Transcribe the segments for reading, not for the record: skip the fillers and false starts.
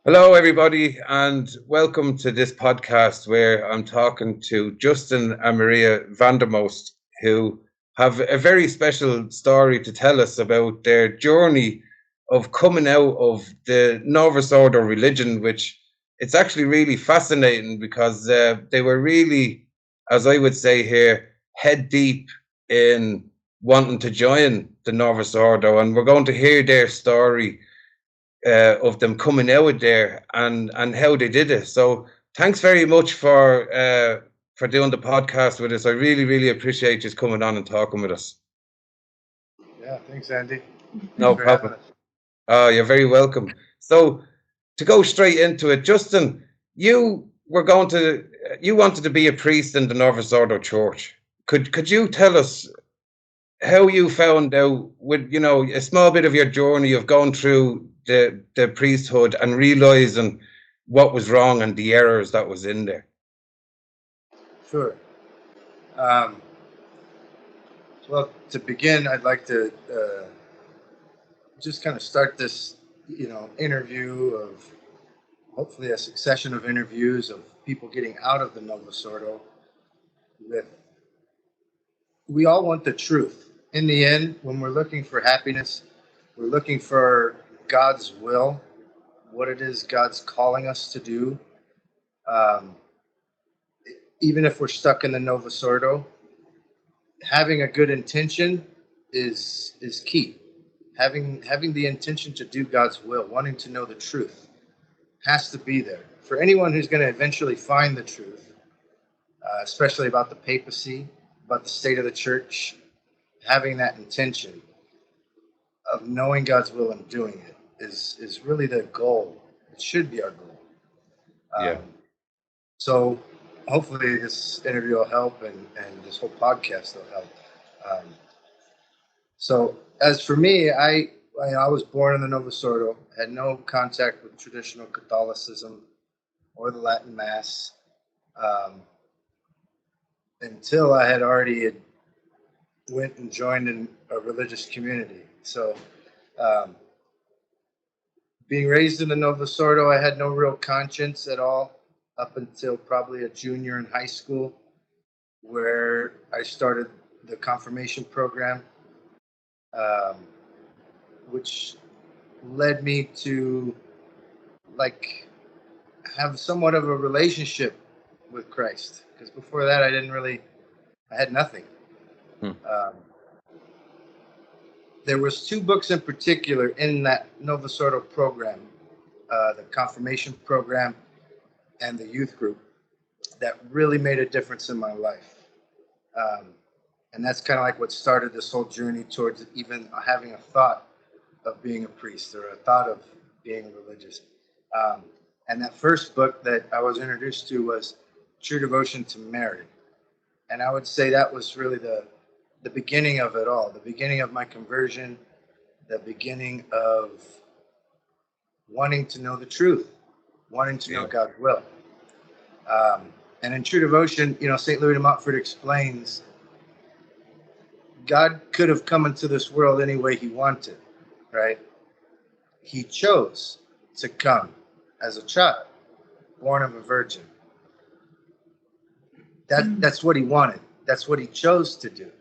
Hello, everybody, and welcome to this podcast where I'm talking to Justin and Maria Vandermost, who have a very special story to tell us about their journey of coming out of the novus ordo religion, which it's actually really fascinating because they were really, as I would say here, head deep in wanting to join the novus ordo, and we're going to hear their story of them coming out there and how they did it. So thanks very much for doing the podcast with us. I really appreciate you coming on and talking with us. Yeah, thanks, Andy. Thanks No for having problem. us. You're very welcome. So to go straight into it, Justin, you were going to you wanted to be a priest in the Novus Ordo Church. Could you tell us how you found out with a small bit of your journey of going through the priesthood and realizing what was wrong and the errors that was in there? Sure. Um, well, to begin, I'd like to just kind of start this, interview of hopefully a succession of interviews of people getting out of the Novus Ordo with we all want the truth. In the end, when we're looking for happiness, we're looking for God's will, what it is God's calling us to do. Um, Even if we're stuck in the Novus Ordo, having a good intention is key. Having the intention to do God's will, wanting to know the truth, has to be there for anyone who's going to eventually find the truth, especially about the papacy, about the state of the church. Having that intention of knowing God's will and doing it is really the goal. It should be our goal. Yeah, Um, so hopefully this interview will help, and this whole podcast will help. Um, So as for me, I was born in the Novus Ordo, had no contact with traditional Catholicism or the Latin Mass um, until I had already went and joined in a religious community. So um, being raised in the Novus Ordo, I had no real conscience at all up until probably a junior in high school, where I started the confirmation program, um, which led me to like have somewhat of a relationship with Christ. Because before that, I had nothing. hmm, Um, there was two books in particular in that Novus Ordo program, the confirmation program and the youth group, that really made a difference in my life. Um, and that's kind of like what started this whole journey towards even having a thought of being a priest or a thought of being religious. Um, and that first book that I was introduced to was True Devotion to Mary. And I would say that was really the beginning of it all, the beginning of my conversion, the beginning of wanting to know the truth, wanting to know yeah, God's will. And in True Devotion, St. Louis de Montfort explains God could have come into this world any way he wanted, right? He chose to come as a child, born of a virgin. That's what he wanted. That's what he chose to do.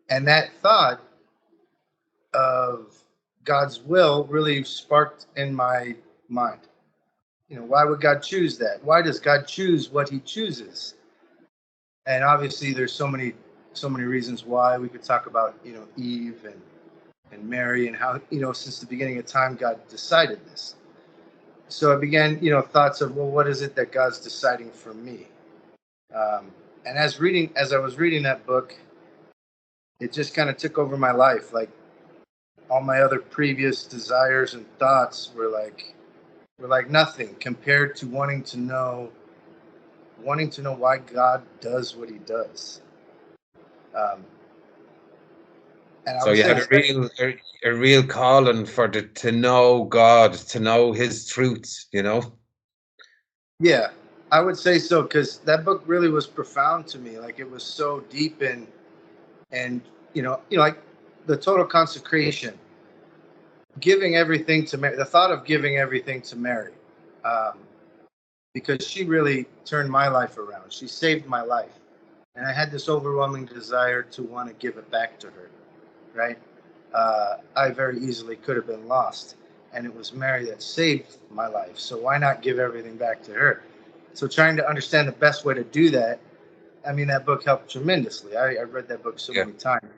And that thought of God's will really sparked in my mind. Why would God choose that? Why does God choose what he chooses? And obviously there's so many reasons why. We could talk about, Eve and Mary, and how, since the beginning of time God decided this. So I began, thoughts of, well, what is it that God's deciding for me? Um, and as I was reading that book, it just kind of took over my life. Like all my other previous desires and thoughts were like nothing compared to wanting to know why God does what he does. Um, and I so would you say had a real calling for the to know God, to know his truths. yeah, I would say so, because that book really was profound to me. Like it was so deep and like the total consecration. giving everything to Mary, the thought of giving everything to Mary, um, because she really turned my life around. She saved my life. And I had this overwhelming desire to want to give it back to her, right? I very easily could have been lost. And it was Mary that saved my life. So why not give everything back to her? So trying to understand the best way to do that, I mean, that book helped tremendously. I read that book so Yeah. many times.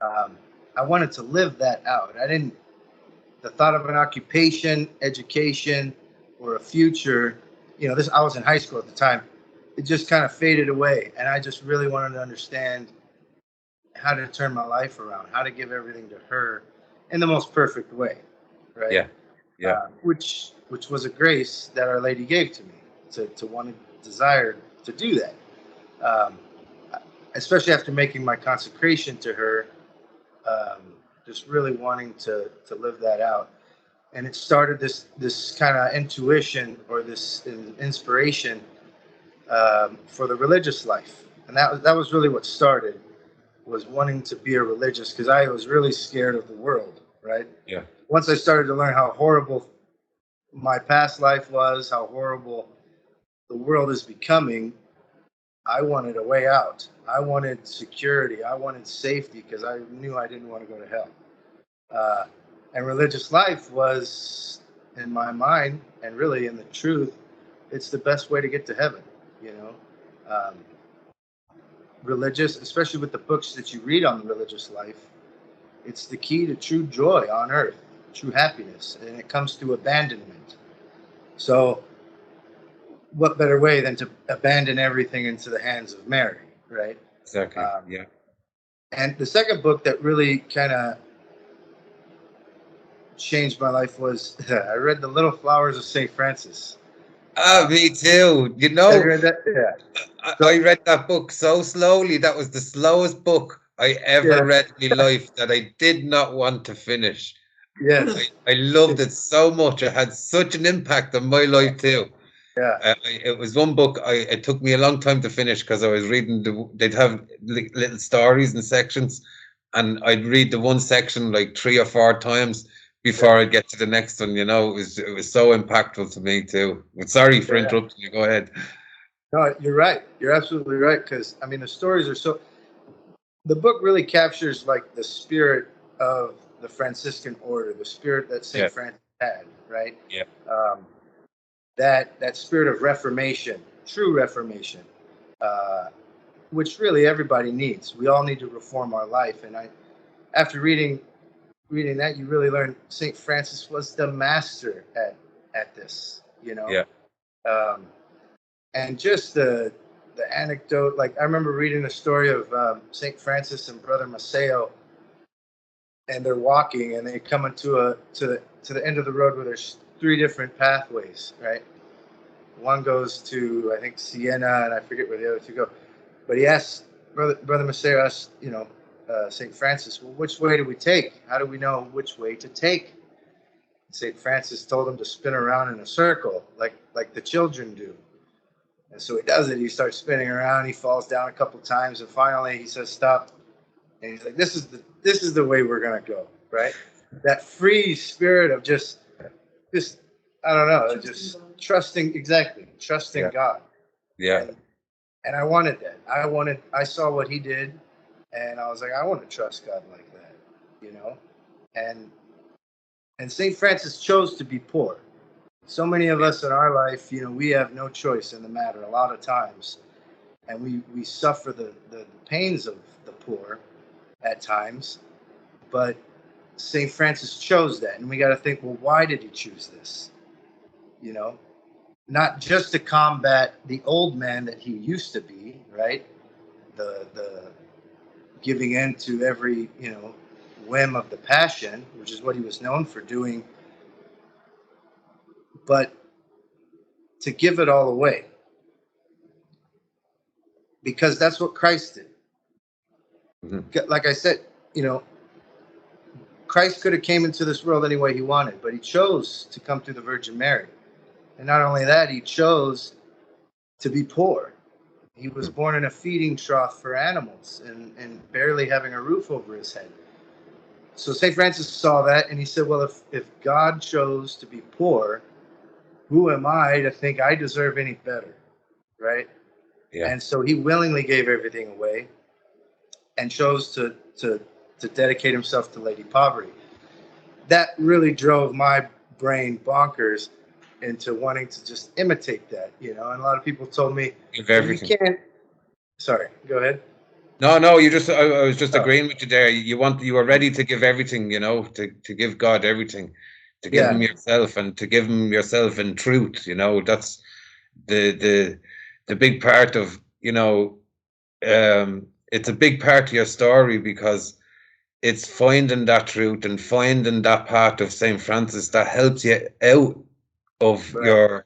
I wanted to live that out. The thought of an occupation, education, or a future, I was in high school at the time, it just kind of faded away. And I just really wanted to understand how to turn my life around, how to give everything to her in the most perfect way, right? Yeah. Yeah. Which was a grace that Our Lady gave to me to want to desire to do that. Um, Especially after making my consecration to her, um, just really wanting to live that out. And it started this kind of intuition or this inspiration for the religious life, and that was really what started, was wanting to be a religious, because I was really scared of the world. Right. Yeah. Once I started to learn how horrible my past life was, how horrible the world is becoming, I wanted a way out. I wanted security. I wanted safety because I knew I didn't want to go to hell. Uh, and religious life was, in my mind, and really in the truth, it's the best way to get to heaven. You know, um, religious, especially with the books that you read on the religious life, it's the key to true joy on earth, true happiness, and it comes through abandonment. So, what better way than to abandon everything into the hands of Mary, right? Exactly. Um, Yeah. and the second book that really kind of changed my life was I read The Little Flowers of St. Francis. Ah, me too. Have you read that? Yeah. I read that book so slowly. That was the slowest book I ever Yeah. read in my life that I did not want to finish. Yes. I loved it so much. It had such an impact on my life too. Yeah. It was one book. It took me a long time to finish because I was reading they'd have little stories and sections, and I'd read the one section like 3 or 4 times before I'd get to the next one. It was so impactful to me too. But sorry for Yeah. interrupting you. Go ahead. No, you're right. You're absolutely right. Because I mean, the stories are so. The book really captures like the spirit of the Franciscan order, the spirit that Yeah, Saint Francis had, right? yeah, Um, that spirit of reformation, true reformation, uh, which really everybody needs. We all need to reform our life. And after reading that, you really learn Saint Francis was the master at this. yeah, Um, and just the anecdote. Like I remember reading the story of Saint Francis and Brother Maceo, and they're walking, and they come into to the end of the road where there's three different pathways. Right, one goes to I think Siena, and I forget where the other two go. But he asked Brother Maceo asked Saint Francis, well, which way do we take? How do we know which way to take? Saint Francis told him to spin around in a circle, like the children do. And so he does it. He starts spinning around. He falls down a couple times, and finally he says, "Stop." And he's like, "This is the way we're gonna go." Right? That free spirit of just I don't know, just trusting, exactly, trusting yeah, God. yeah, And and I wanted that. I saw what he did, and I was like, I want to trust God like that, you know. And Saint Francis chose to be poor. So many of us in our life, we have no choice in the matter a lot of times, and we suffer the pains of the poor at times. But St. Francis chose that, and we got to think, well, why did he choose this? You know, not just to combat the old man that he used to be, right? The giving in to every whim of the passion, which is what he was known for doing, but to give it all away, because that's what Christ did. mhm, Like I said, you know, Christ could have came into this world any way he wanted, but he chose to come through the Virgin Mary. And not only that, he chose to be poor. He was mhm. born in a feeding trough for animals and barely having a roof over his head. So St. Francis saw that and he said, well, if God chose to be poor, who am I to think I deserve any better? Right. Yeah. And so he willingly gave everything away and chose to dedicate himself to Lady Poverty. That really drove my brain bonkers into wanting to just imitate that, you know. And a lot of people told me, Give well, you everything. can't. Sorry, go ahead. No, you just I was just Oh, agreeing with you there. You were ready to give everything, to give God everything, to give yeah, him yourself and to give him yourself in truth, that's the the big part of, it's a big part of your story because it's finding that truth and finding that part of St. Francis that helps you out of right. your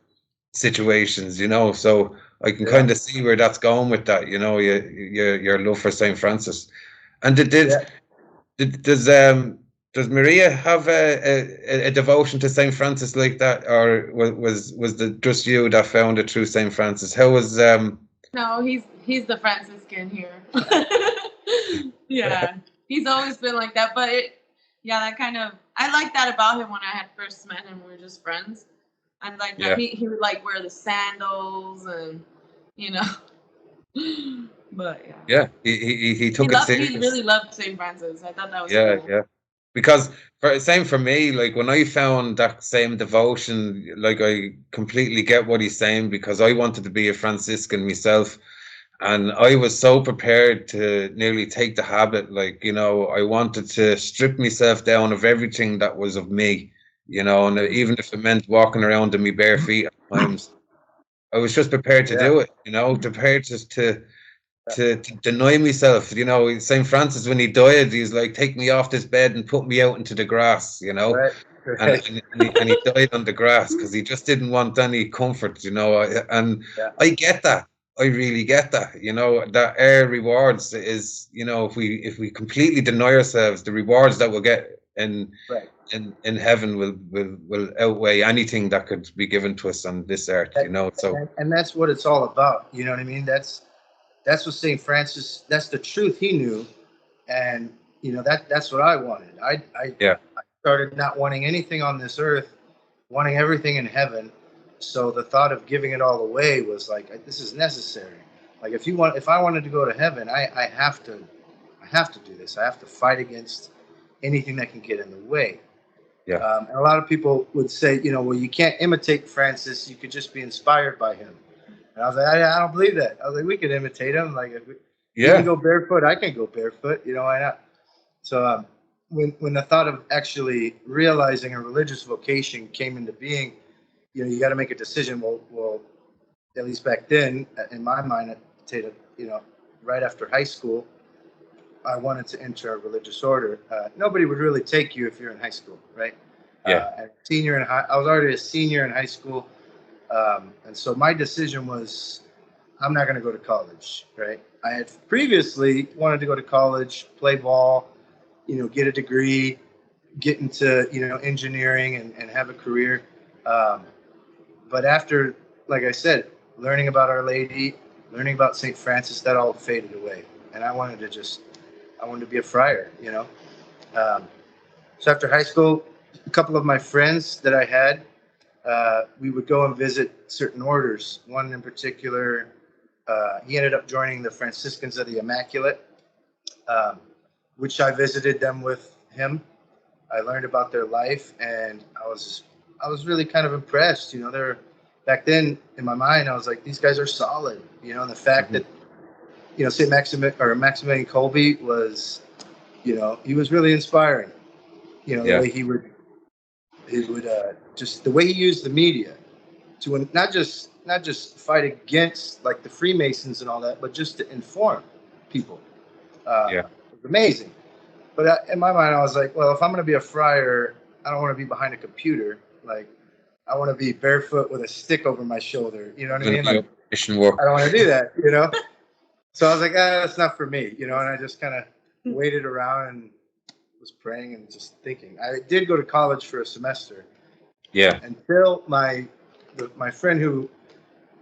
situations, So I can Yeah, kind of see where that's going with that, your love for St. Francis. And yeah. does Maria have a devotion to St. Francis like that, or was the just you that found it through St. Francis? How was No, he's the Franciscan here. Yeah, he's always been like that. But yeah, that kind of I like that about him when I had first met him. We were just friends, and like that yeah, he would like wear the sandals and you know. But yeah, yeah, he took it he serious. really loved St. Francis. I thought that was Yeah, cool. yeah. Because same for me, like when I found that same devotion, like I completely get what he's saying because I wanted to be a Franciscan myself. And I was so prepared to nearly take the habit. Like, I wanted to strip myself down of everything that was of me, and even if it meant walking around in my bare feet at times, I was just prepared to Yeah, do it, prepared to deny myself. St. Francis, when he died, he's like, take me off this bed and put me out into the grass, right, and right. and he died on the grass because he just didn't want any comfort, and Yeah, I get that. I really get that. That our rewards is, if we completely deny ourselves, the rewards that we'll get right. in heaven will outweigh anything that could be given to us on this earth, That, so and that's what it's all about. You know what I mean? That's what St. Francis. That's the truth he knew, and that's what I wanted. yeah, I started not wanting anything on this earth, wanting everything in heaven. So the thought of giving it all away was like, this is necessary. Like if I wanted to go to heaven, I have to do this. I have to fight against anything that can get in the way. yeah, And a lot of people would say, well, you can't imitate Francis. You could just be inspired by him. And I was like, I don't believe that. I was like, we could imitate him. Like, if he can yeah, go barefoot, I can go barefoot. Why not? So when the thought of actually realizing a religious vocation came into being, you got to make a decision. Well, at least back then, in my mind, right after high school, I wanted to enter a religious order. Nobody would really take you if you're in high school, right? yeah, I was already a senior in high school, and so my decision was, I'm not going to go to college, right? I had previously wanted to go to college, play ball, get a degree, get into engineering and have a career. Um, but after, like I said, learning about Our Lady, learning about St. Francis, that all faded away, and I wanted to be a friar, Um, so after high school, a couple of my friends that I had, we would go and visit certain orders. One in particular, he ended up joining the Franciscans of the Immaculate, um, which I visited them with him. I learned about their life, and I was really kind of impressed. They're back then in my mind, I was like, these guys are solid. And the fact mhm, that Saint Maximilian Kolbe was, he was really inspiring. The yeah, way he would just the way he used the media to not just fight against like the Freemasons and all that, but just to inform people. yeah, It was amazing. But in my mind, I was like, well, if I'm going to be a friar, I don't want to be behind a computer. Like, I want to be barefoot with a stick over my shoulder. You know what I doing mean? your Like, mission work. I don't want to do that. So I was like, that's not for me. And I just kind of waited around and was praying and just thinking. I did go to college for a semester Yeah, until my friend who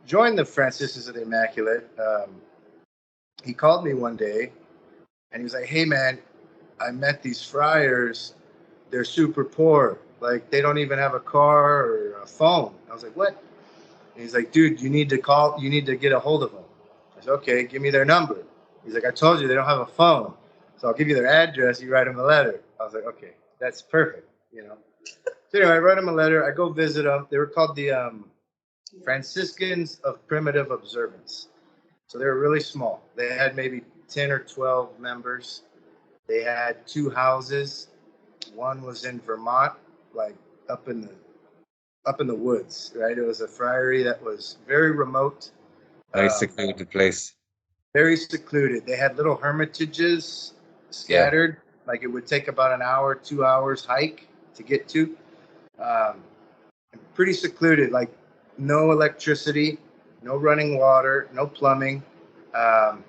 joined the Franciscans of the Immaculate, he called me one day and he was like, hey, man, I met these friars. They're super poor. Like they don't even have a car or a phone. I was like, what? And he's like, dude, you need to call. You need to get a hold of them. I said, okay, give me their number. He's like, I told you they don't have a phone, so I'll give you their address. You write them a letter. I was like, okay, that's perfect. So anyway, I wrote them a letter. I go visit them. They were called the Franciscans of Primitive Observance. So they were really small. They had maybe 10 or 12 members. They had 2 houses. One was in Vermont, like up in the woods, right? It was a friary that was very remote, Nice secluded place. very secluded. They had little hermitages scattered. Like it would take about an hour, 2 hours hike to get to. Um, Pretty secluded, like no electricity, no running water, no plumbing. Um,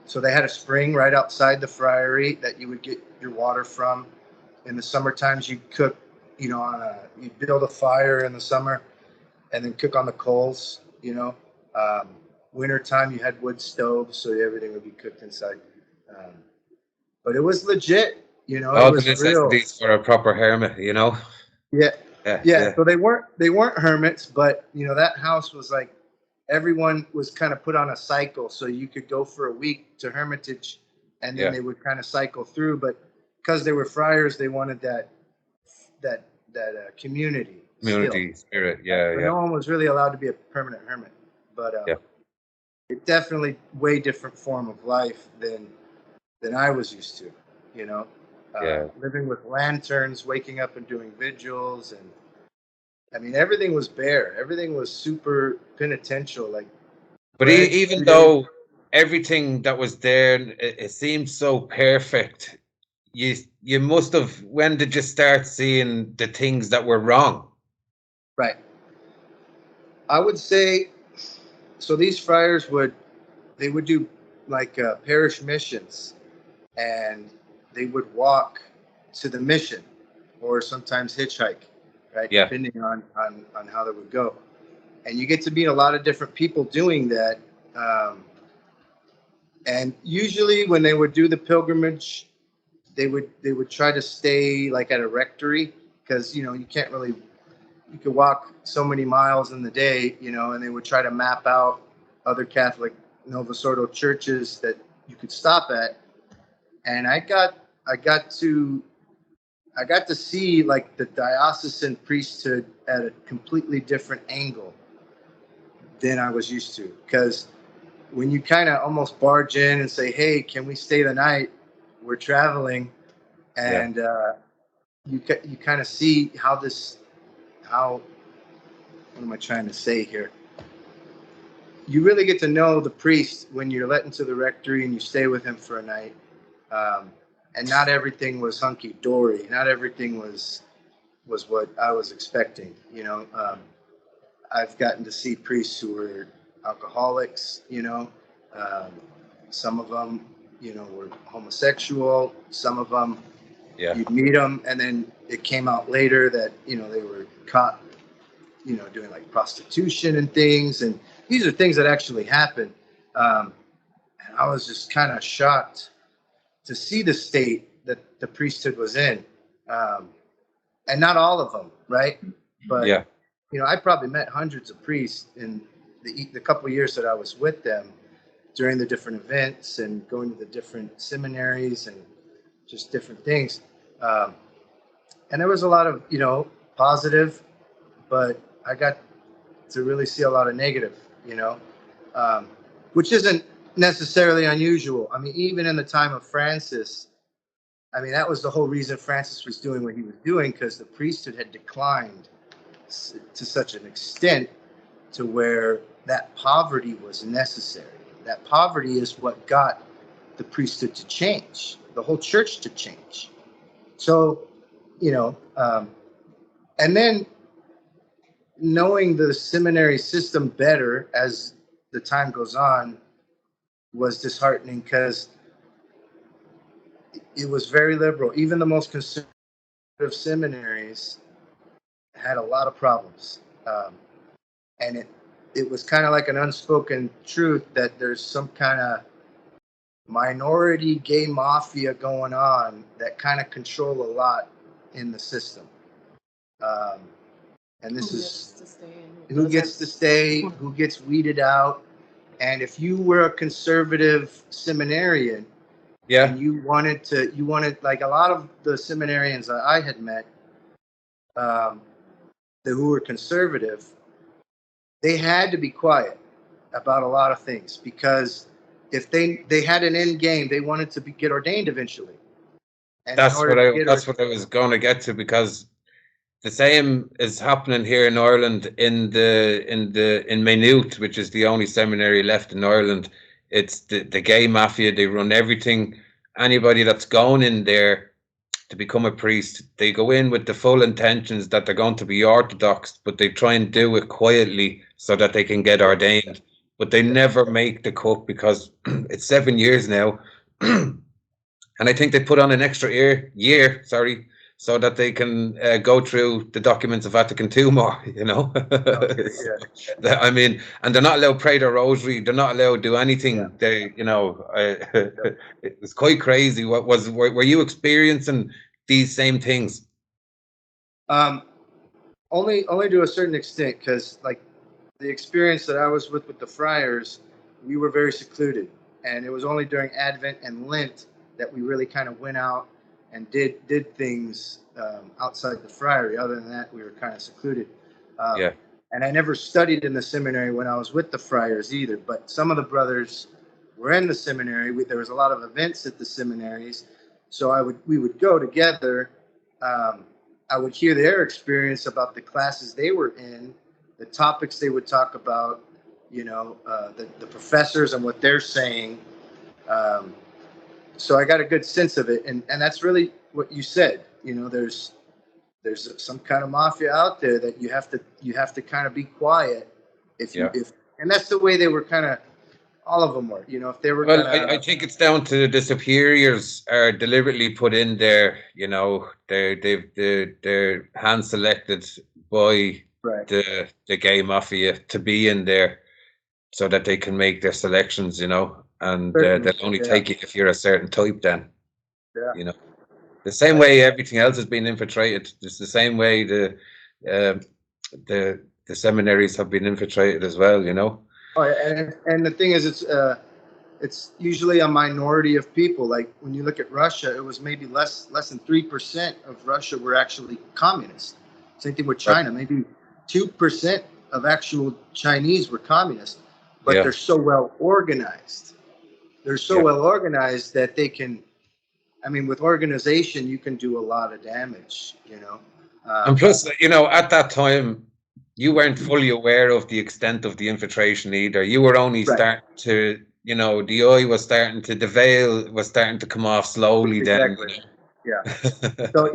so they had a spring right outside the friary that you would get your water from. In the summer times, you'd cook, you'd build a fire in the summer and then cook on the coals, Winter time, you had wood stoves, so everything would be cooked inside. Um, but it was legit, it All the was real. necessities for a proper hermit, Yeah, Yeah, yeah. yeah, So they weren't hermits, but that house was like everyone was kind of put on a cycle, so you could go for a week to hermitage, and then yeah. they would kind of cycle through. But because they were friars, they wanted that community still. Community spirit. Right? Yeah, So yeah, no one was really allowed to be a permanent hermit, but yeah, it definitely way different form of life than I was used to. You know, yeah. Living with lanterns, waking up and doing vigils, and I mean everything was bare. Everything was super penitential, like But bread even 2 days. though everything that was there, it seemed so perfect. You must have. When did you start seeing the things that were wrong? Right. I would say so. These friars would do like parish missions, and they would walk to the mission, or sometimes hitchhike, right, Yeah, depending on how they would go. And you get to meet a lot of different people doing that. Um, and usually, when they would do the pilgrimage, they would try to stay like at a rectory because you can't really you could walk so many miles in the day, and they would try to map out other Catholic Novus Ordo churches that you could stop at. And I got to see like the diocesan priesthood at a completely different angle than I was used to. Because when you kind of almost barge in and say, "Hey, can we stay the night? We're traveling," yeah, and you kind of see how what am I trying to say here? You really get to know the priest when you're let into the rectory and you stay with him for a night. Um, and not everything was hunky dory. Not everything was what I was expecting. I've gotten to see priests who were alcoholics. Um, some of them, were homosexual. Some of them, yeah. you'd meet them, and then it came out later that they were caught doing like prostitution and things. And these are things that actually happen. And I was just kind of shocked to see the state that the priesthood was in. Um, and not all of them, right? But, Yeah. I probably met hundreds of priests in the couple of years that I was with them during the different events and going to the different seminaries and just different things. Um, and there was a lot of, positive, but I got to really see a lot of negative, um, which isn't necessarily unusual. I mean, even in the time of Francis, I mean, that was the whole reason Francis was doing what he was doing, because the priesthood had declined to such an extent to where that poverty was necessary. That poverty is what got the priesthood to change, the whole church to change. So, and then knowing the seminary system better as the time goes on was disheartening, because it was very liberal. Even the most conservative seminaries had a lot of problems, and it was kind of like an unspoken truth that there's some kind of minority gay mafia going on that kind of control a lot in the system. And this is who gets to stay, who gets weeded out. And if you were a conservative seminarian, and you wanted like a lot of the seminarians that I had met, who were conservative, they had to be quiet about a lot of things, because if they had an end game, they wanted to get ordained eventually. And that's what I was going to get to, because the same is happening here in Ireland in Maynooth, which is the only seminary left in Ireland. It's the gay mafia. They run everything. Anybody that's going in there to become a priest, they go in with the full intentions that they're going to be Orthodox, but they try and do it quietly so that they can get ordained. But they never make the cut, because it's 7 years now. And I think they put on an extra year, so that they can go through the documents of Vatican II more, you know. I mean, and they're not allowed to pray their rosary. They're not allowed to do anything. Yeah. They, you know, it was quite crazy. Were you experiencing these same things? Only to a certain extent, because like the experience that I was with the friars, we were very secluded, and it was only during Advent and Lent that we really kind of went out and did things outside the friary. Other than that, we were kind of secluded. And I never studied in the seminary when I was with the friars either. But some of the brothers were in the seminary. There was a lot of events at the seminaries, so we would go together. I would hear their experience about the classes they were in, the topics they would talk about, you know, the professors and what they're saying. So I got a good sense of it, and that's really what you said. You know, there's some kind of mafia out there that you have to kind of be quiet if and that's the way they were kind of, all of them were. You know, if they were. Well, I think it's down to the superiors are deliberately put in there. You know, they're hand selected by the gay mafia to be in there, so that they can make their selections. You know. And they'll only take you if you're a certain type then. You know, the same way everything else has been infiltrated. It's the same way the seminaries have been infiltrated as well, you know. Oh, and the thing is, it's usually a minority of people. Like when you look at Russia, it was maybe less than 3% of Russia were actually communist. Same thing with China. Maybe 2% of actual Chinese were communist, but they're so well organized. They're so well organized that they can, I mean, with organization, you can do a lot of damage, you know. And plus, you know, at that time, you weren't fully aware of the extent of the infiltration either. You were only starting to, you know, the eye was starting to, the veil was starting to come off slowly then. You know? So,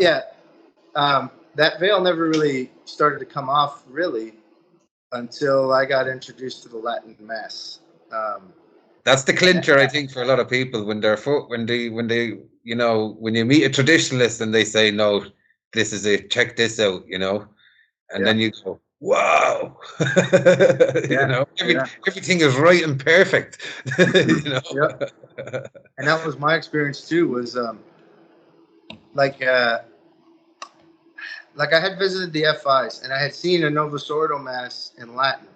that veil never really started to come off really until I got introduced to the Latin Mass. That's the clincher, I think, for a lot of people when they, you know, when you meet a traditionalist and they say, no, this is it, check this out, you know, and then you go, wow, you know, everything is right and perfect, you know. And that was my experience too. Was like I had visited the FIs and I had seen a Novus Ordo Mass in Latin,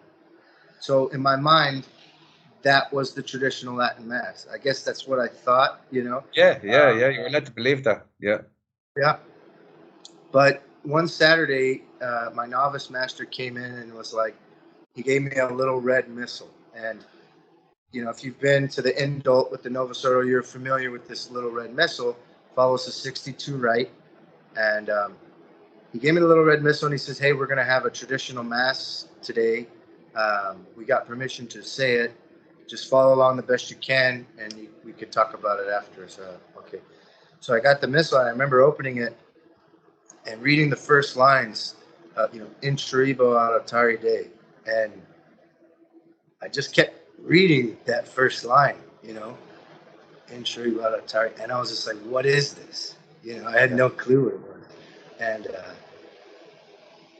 so in my mind, that was the traditional Latin Mass. I guess that's what I thought, you know? You were led to believe that. Yeah. But one Saturday, my novice master came in and was like, he gave me a little red missal. And, you know, if you've been to the indult with the Novus Ordo, you're familiar with this little red missal. Follows the 62 rite. And he gave me the little red missal and he says, hey, we're going to have a traditional Mass today. We got permission to say it. Just follow along the best you can, and we could talk about it after. So, okay. So I got the missal, and I remember opening it and reading the first lines, you know, in Tribo Autari Dei. And I just kept reading that first line, you know, in Tribo Autari. And I was just like, what is this? You know, I had no clue what it was. And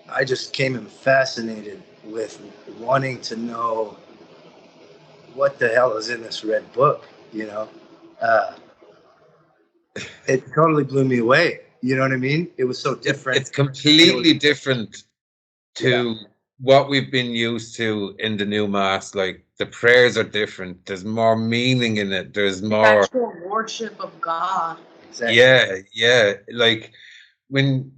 I just came in fascinated with wanting to know what the hell is in this red book, you know? uh, it totally blew me away. You know what I mean? It was so different. It's completely was- different to what we've been used to in the new mass. Like the prayers are different. There's more meaning in it. There's more. Actual worship of God. Exactly. Yeah. Like when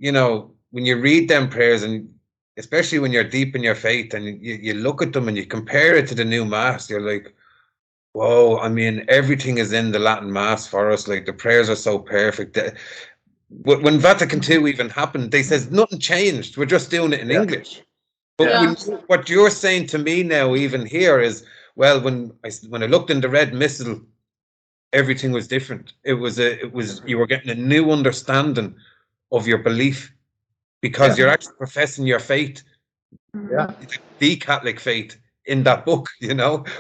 when you read them prayers, and especially when you're deep in your faith, and you look at them and you compare it to the new mass, you're like, whoa! I mean, everything is in the Latin mass for us. Like the prayers are so perfect. When Vatican II even happened, they says nothing changed. We're just doing it in Yeah. English. But Yeah. what you're saying to me now, even here, is, well, when I looked in the red missal, everything was different. It was you were getting a new understanding of your belief, because you're actually professing your faith, Yeah. the Catholic faith, in that book.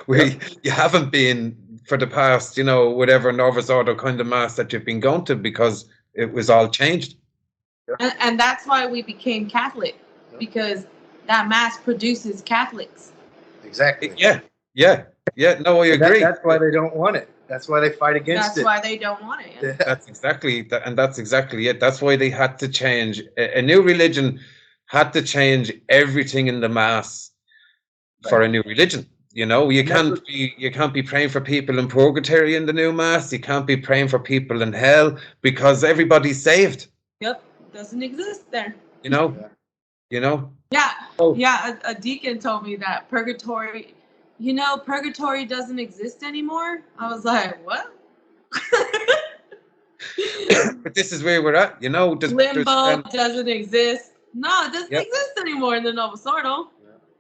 Where you haven't been for the past, whatever novus ordo kind of mass that you've been going to, because it was all changed. And that's why we became Catholic, because that mass produces Catholics. Exactly. Yeah. No, I agree. That's why they don't want it. That's why they fight against it. That's why they don't want it. Yeah. That's exactly it. That's why they had to change. A new religion had to change everything in the mass for a new religion. You can't be praying for people in purgatory in the new mass. You can't be praying for people in hell, because everybody's saved. Yep, doesn't exist there. Yeah. Yeah. A deacon told me that purgatory doesn't exist anymore. I was like, what? But this is where we're at. Limbo doesn't exist. No, it doesn't exist anymore in the Novus Ordo.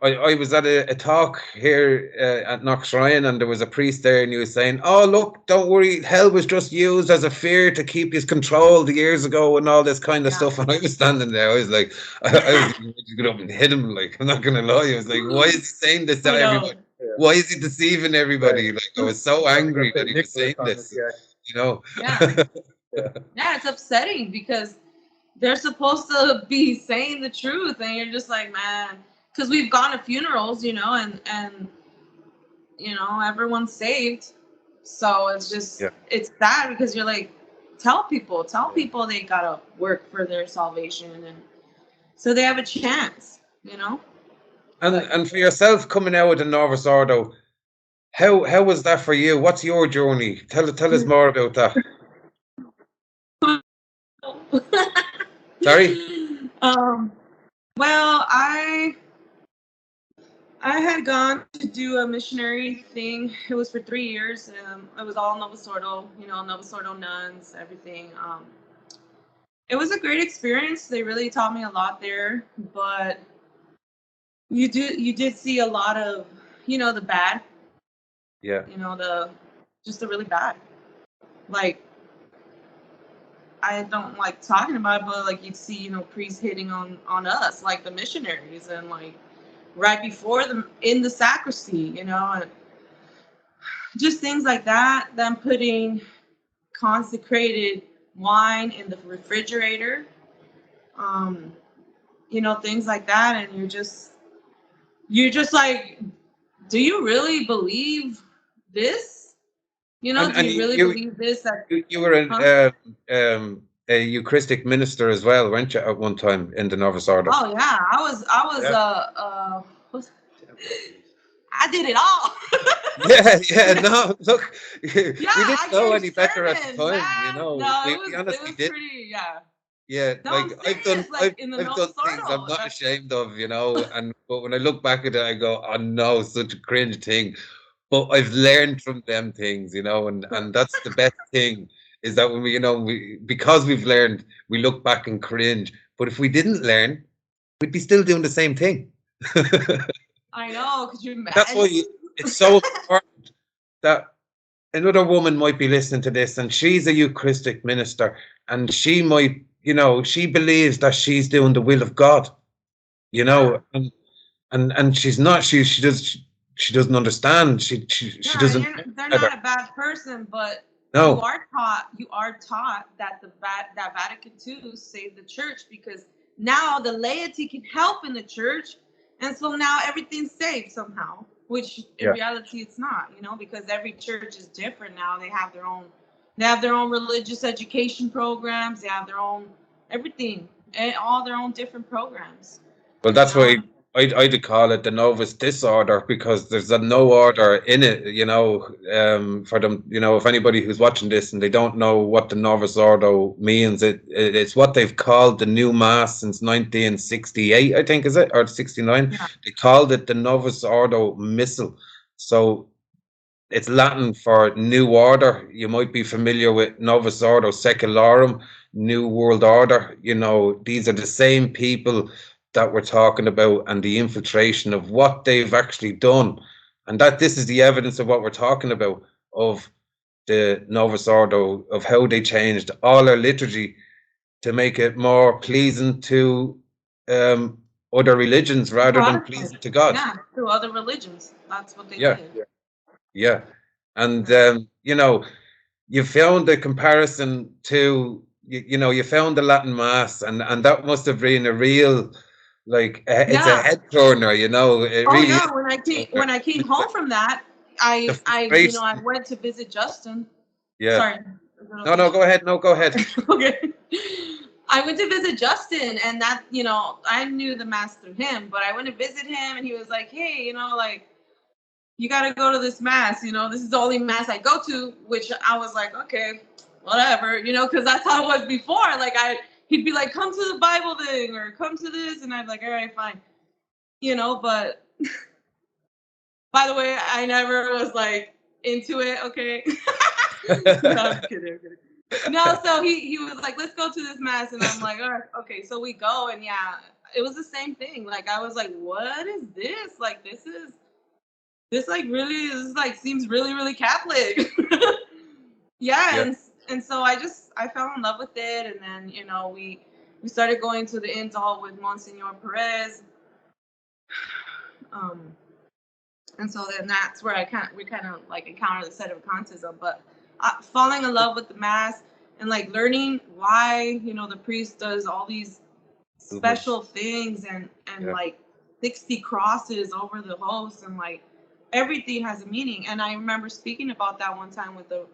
I was at a talk here at Knox Ryan, and there was a priest there, and he was saying, "Oh, look, don't worry, hell was just used as a fear to keep you controlled years ago, and all this kind of stuff." And I was standing there, I was like, I was going to get up and hit him. Like, I'm not going to lie, I was like, why is he saying this to everybody? Why is he deceiving everybody? Like, I was so angry that he was saying this. Yeah, it's upsetting, because they're supposed to be saying the truth, and you're just like, man, because we've gone to funerals, and everyone's saved, so it's just it's sad, because you're like, tell people they gotta work for their salvation, and so they have a chance. And for yourself, coming out of the Novus Ordo, how was that for you? What's your journey? Tell us more about that. Sorry? Well, I had gone to do a missionary thing. It was for 3 years. It was all Novus Ordo, Novus Ordo nuns, everything. It was a great experience. They really taught me a lot there, but you did see a lot of, the bad. Yeah. The really bad. Like, I don't like talking about it, but like, you'd see, priests hitting on us, like the missionaries, and like right before them in the sacristy, and just things like that. Them putting consecrated wine in the refrigerator, things like that, and you're just like, do you really believe this? Do you really believe this? That you were a Eucharistic minister as well, weren't you, at one time in the Novus Ordo? Oh yeah, I was I did it all. No, look, we didn't know any better at the time, man. No, we honestly did. Pretty, Yeah, no, like I've done things Ordo, I'm not ashamed of, but when I look back at it, I go, oh no, such a cringe thing. But I've learned from them things, and that's the best thing, is that when because we've learned, we look back and cringe. But if we didn't learn, we'd be still doing the same thing. I know, could you imagine? That's why it's so important that another woman might be listening to this, and she's a Eucharistic minister, and she might, she believes that she's doing the will of God, and she's not. She doesn't understand. She doesn't. They're not a bad person, but no. You are taught that that Vatican II saved the church, because now the laity can help in the church, and so now everything's saved somehow. Which in reality it's not, because every church is different now. They have their own They have their own religious education programs. They have their own everything, and all their own different programs. Well, You that's know, why I'd call it the novus disorder, because there's a no order in it, for them, if anybody who's watching this and they don't know what the novus ordo means, it's what they've called the new mass since 1968, I think, is it, or 69? yeah, They called it the novus ordo missal. So it's Latin for new order. You might be familiar with Novus Ordo Secularum, New World Order. These are the same people that we're talking about, and the infiltration of what they've actually done. And that this is the evidence of what we're talking about, of the Novus Ordo, of how they changed all our liturgy to make it more pleasing to other religions rather than Protestant. pleasing to God. Yeah, to other religions. That's what they Yeah, did. yeah. And, you found the comparison to, you found the Latin Mass, and that must have been a real, it's a Yeah. head turner, it Oh really is yeah. a When I head came turner. when I came The, home from that, the I frustration, went to visit Justin. yeah. Sorry. Is it No, okay? no, go ahead. No, go ahead. Okay. I went to visit Justin, and that, I knew the mass through him, but I went to visit him, and he was like, "Hey, like, you got to go to this mass. This is the only mass I go to," which I was like, "Okay, whatever," because that's how it was before. Like, he'd be like, "Come to the Bible thing," or "Come to this," and I'd be like, "All right, fine," But by the way, I never was like into it. Okay. No, I'm kidding. I'm kidding. No, so he was like, "Let's go to this mass," and I'm like, "All right, okay." So we go, and yeah, it was the same thing. Like, I was like, "What is this? Like, this like really is like seems really really Catholic." Yeah, Yeah. and so I fell in love with it, and then we started going to the Intel with Monsignor Perez, um, and so then that's where we kind of like encountered the sedevacantism, but falling in love with the mass and like learning why the priest does all these Movements. special things and Yeah. like 60 crosses over the host, and like everything has a meaning. And I remember speaking about that one time with the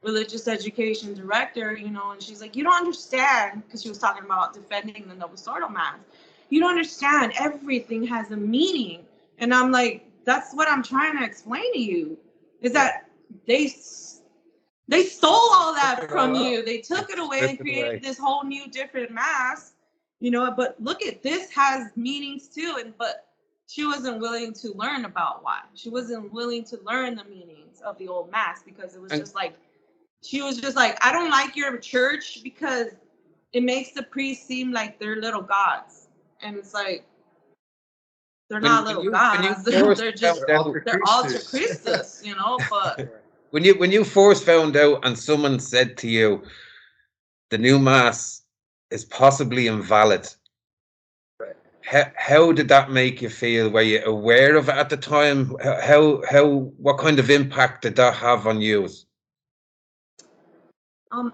religious education director, and she's like, "You don't understand," because she was talking about defending the Novus Ordo mass. "You don't understand. Everything has a meaning." And I'm like, "That's what I'm trying to explain to you, is that they stole all that from you. They took it away and Strip it created away. this whole new different mass, but look at this has meanings too." But she wasn't willing to learn about why. She wasn't willing to learn the meanings of the old mass, because it was And just like, she was just like, "I don't like your church because it makes the priests seem like they're little gods." And it's like, they're not when little you gods. first They're found just, They're out, alter they're alter Christus. Christus, but when you first found out, and someone said to you, the new mass is possibly invalid, Right. how did that make you feel? Were you aware of it at the time? What kind of impact did that have on you? um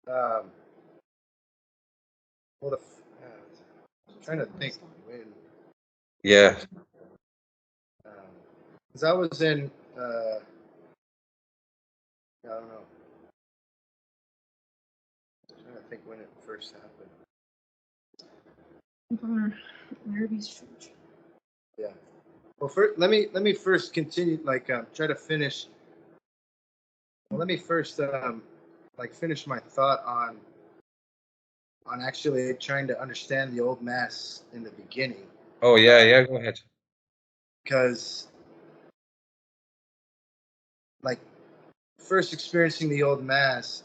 Um, well, I'm trying to think when, Yeah. because I was in, I don't know, I'm trying to think when it first happened. Yeah. Well, first, let me first continue, like, try to finish. Well, let me first, like, finish my thought on actually trying to understand the old mass in the beginning, Oh, yeah, yeah, go ahead. because, like, first experiencing the old mass,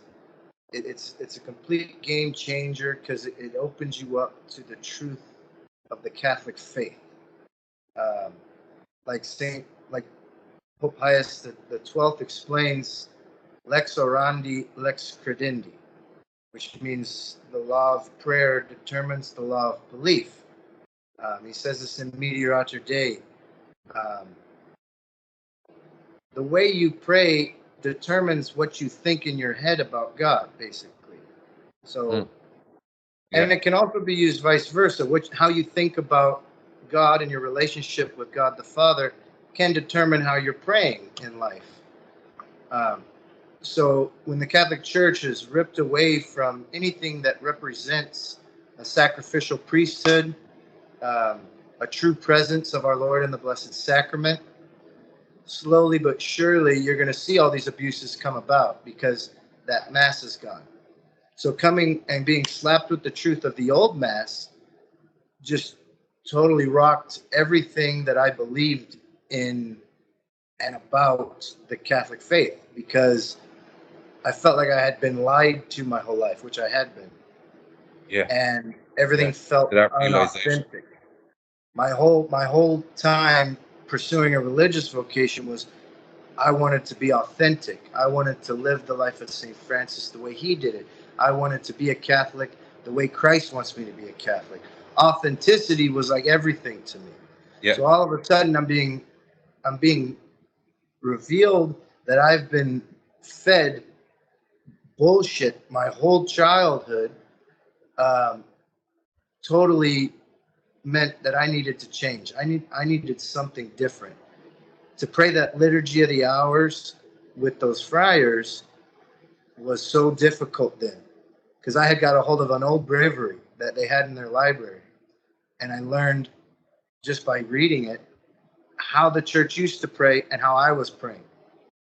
it's a complete game changer, because it opens you up to the truth of the Catholic faith. Um, like Pope Pius the 12th explains, "Lex orandi, lex credendi," which means the law of prayer determines the law of belief. He says this in Meteor Dei. Um, the way you pray determines what you think in your head about God, basically. So, Mm, and yeah. it can also be used vice versa. How you think about God and your relationship with God the Father can determine how you're praying in life. So when the Catholic Church is ripped away from anything that represents a sacrificial priesthood, a true presence of our Lord in the Blessed Sacrament, slowly but surely you're going to see all these abuses come about because that Mass is gone. So coming and being slapped with the truth of the old Mass just totally rocked everything that I believed in and about the Catholic faith, because I felt like I had been lied to my whole life, which I had been. Yeah. And everything Yeah. felt That realization. unauthentic. My whole time pursuing a religious vocation was I wanted to be authentic. I wanted to live the life of St. Francis the way he did it. I wanted to be a Catholic the way Christ wants me to be a Catholic. Authenticity was like everything to me. Yeah. So all of a sudden I'm being revealed that I've been fed bullshit my whole childhood. Totally meant that I needed to change. I needed something different. To pray that liturgy of the hours with those friars was so difficult then, because I had got a hold of an old breviary that they had in their library, and I learned just by reading it how the church used to pray and how I was praying.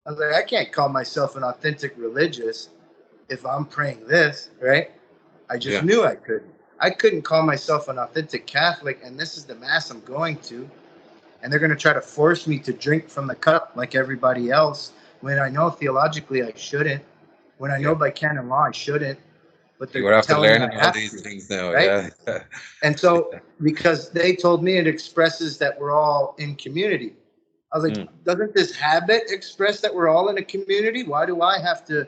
I was like, I can't call myself an authentic religious if I'm praying this, right? I just knew I couldn't. I couldn't call myself an authentic Catholic, and this is the Mass I'm going to, and they're going to try to force me to drink from the cup like everybody else when I know theologically I shouldn't, when I know by canon law I shouldn't, but You they're were after telling me learning I all have these to, things now, right? yeah. And so because they told me it expresses that we're all in community, I was like, doesn't this habit express that we're all in a community? Why do I have to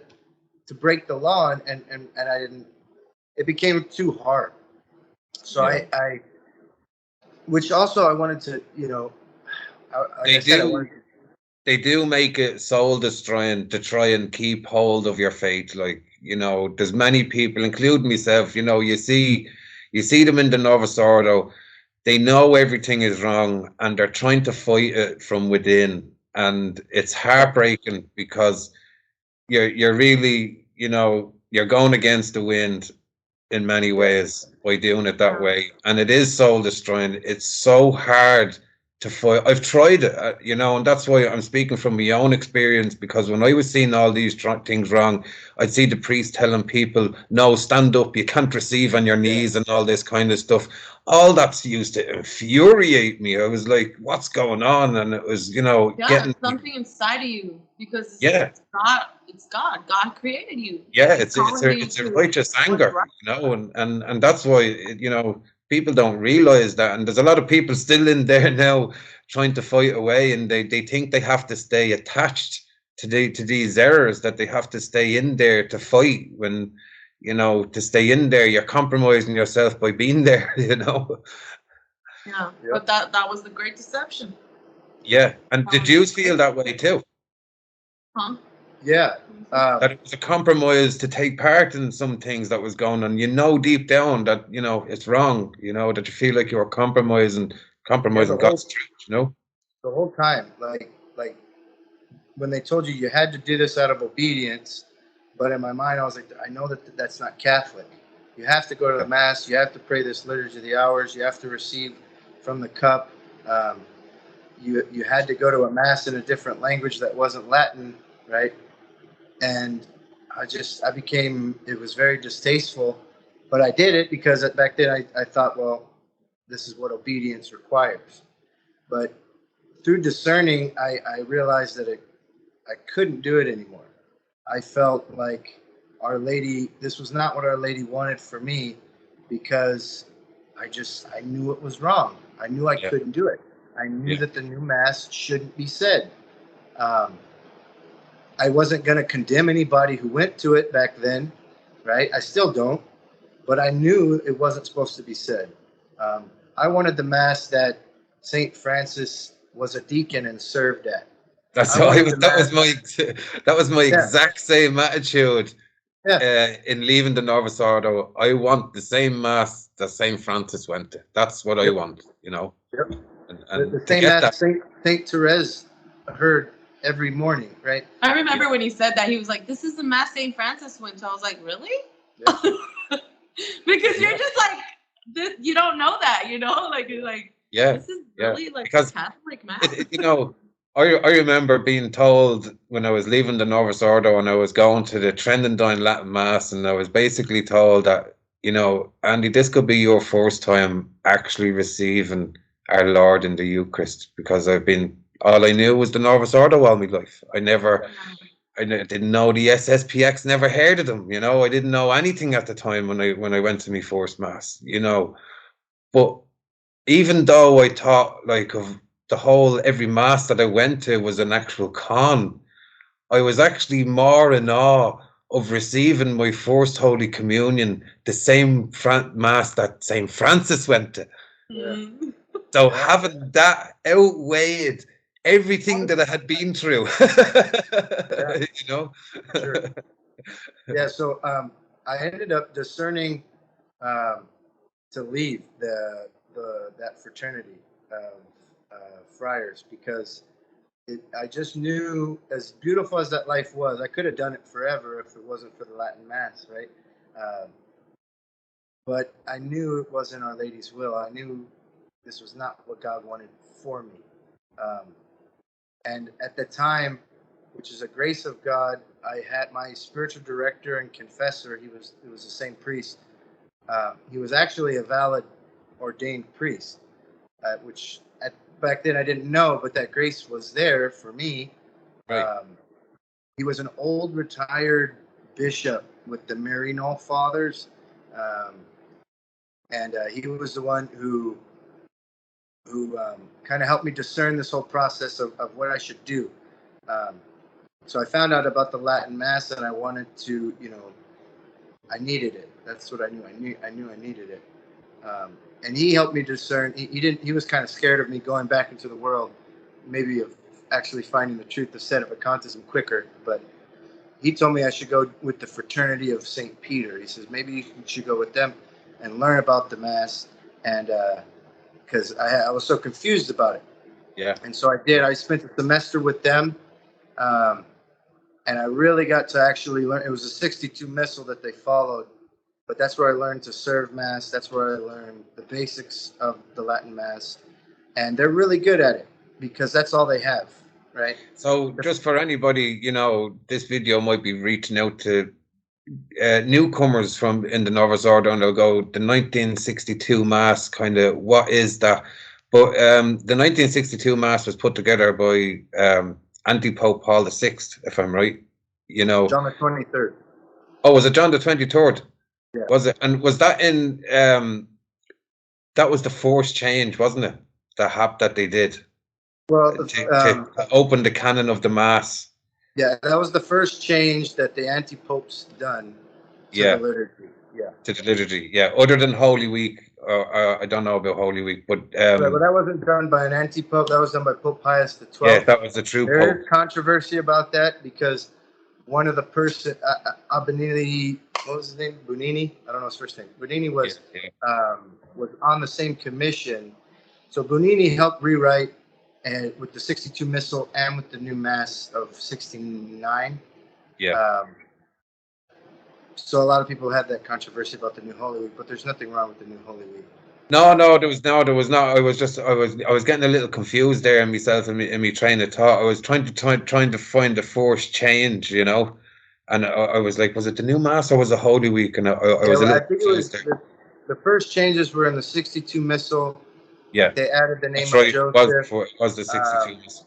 break the law? And I didn't. It became too hard. So I which also I wanted to, They do make it soul destroying to try and keep hold of your faith. Like, there's many people, including myself, you see them in the Novus Ordo. They know everything is wrong and they're trying to fight it from within. And it's heartbreaking because you're really, you're going against the wind in many ways by doing it that way. And it is soul destroying. It's so hard to fight. I've tried it, and that's why I'm speaking from my own experience, because when I was seeing all these things wrong, I'd see the priest telling people, no, stand up, you can't receive on your knees and all this kind of stuff. All that's used to infuriate me. I was like, what's going on? And it was, getting something inside of you, because it's God. God created you. Yeah, it's a righteous anger, and that's why people don't realize that, and there's a lot of people still in there now trying to fight away, and they think they have to stay attached to these errors, that they have to stay in there to fight. When to stay in there, you're compromising yourself by being there. But that was the great deception. Yeah, and did you feel that way too? Huh? Yeah. That it was a compromise to take part in some things that was going on. Deep down that it's wrong. That you feel like you were compromising God's truth. The whole time, like when they told you had to do this out of obedience, but in my mind I was like, I know that's not Catholic. You have to go to the Mass. You have to pray this liturgy of the hours. You have to receive from the cup. You had to go to a Mass in a different language that wasn't Latin, right? And it was very distasteful, but I did it because back then I thought, well, this is what obedience requires. But through discerning, I realized that I couldn't do it anymore. I felt like Our Lady, this was not what Our Lady wanted for me, because I knew it was wrong. I knew I couldn't do it. I knew that the new Mass shouldn't be said. I wasn't going to condemn anybody who went to it back then, right? I still don't, but I knew it wasn't supposed to be said. I wanted the Mass that St. Francis was a deacon and served at. That was my exact same attitude. In leaving the Novus Ordo, I want the same Mass that St. Francis went to. That's what I want, And the same Mass St. Therese heard every morning, right? I remember when he said that, he was like, "This is the Mass St. Francis went to." I was like, "Really?" Yeah. Because you're just like, this, you don't know that, like you're like, Yeah, this is yeah. really like Because Catholic Mass. I remember being told when I was leaving the Novus Ordo and I was going to the Trendendine Latin Mass, and I was basically told that, Andy, this could be your first time actually receiving our Lord in the Eucharist, because all I knew was the Novus Ordo all my life. I didn't know the SSPX, never heard of them, I didn't know anything at the time when I went to my first Mass, But even though I thought like of the whole every Mass that I went to was an actual con, I was actually more in awe of receiving my first Holy Communion, the same Mass that St. Francis went to. Mm. So having that outweighed everything that I had been through, Sure. Yeah, so I ended up discerning to leave that fraternity of friars, because I just knew, as beautiful as that life was, I could have done it forever if it wasn't for the Latin Mass, right? Um, but I knew it wasn't Our Lady's will. I knew this was not what God wanted for me. Um, and at the time, which is a grace of God, I had my spiritual director and confessor. It was the same priest. He was actually a valid ordained priest, which back then I didn't know, but that grace was there for me. Right. He was an old retired bishop with the Maryknoll Fathers, and he was the one who kind of helped me discern this whole process of what I should do. Um, so I found out about the Latin Mass, and I wanted to, I needed it. That's what I knew. I knew I needed it. And he helped me discern. He didn't. He was kind of scared of me going back into the world, maybe of actually finding the truth of sedevacantism quicker. But he told me I should go with the Fraternity of St. Peter. He says maybe you should go with them and learn about the Mass, and because I was so confused about it. Yeah. And so I did. I spent a semester with them, and I really got to actually learn. It was a 62 missal that they followed, but that's where I learned to serve Mass. That's where I learned the basics of the Latin Mass, and they're really good at it because that's all they have, right? So just for anybody, this video might be reaching out to newcomers in the Novus Ordo, and they'll go, the 1962 Mass, kind of, what is that? But the 1962 Mass was put together by Anti-Pope Paul VI, if I'm right. John the 23rd. Oh, was it John the 23rd? Yeah. Was it? And was that in that was the forced change, wasn't it? That they did. Well, to open the canon of the Mass. Yeah, that was the first change that the anti-popes done to the liturgy. Yeah. To the liturgy, yeah. Other than Holy Week, I don't know about Holy Week, but Right, well, that wasn't done by an anti-pope. That was done by Pope Pius XII. Yeah, that was the true There's pope. controversy about that because one of the person, Abinili, what was his name? Bonini? I don't know his first name. Bonini was was on the same commission. So Bonini helped rewrite and with the 62 Missal and with the new Mass of 69. Yeah. So a lot of people had that controversy about the new Holy Week, but there's nothing wrong with the new Holy Week. No, there was not. I was getting a little confused there in myself and me train of thought. I was trying to find the forced change, and I was like, was it the new Mass or was it Holy Week? And I was a little confused there. The first changes were in the 62 Missal. Yeah, they added the name of Joseph. It was the 62 Missal.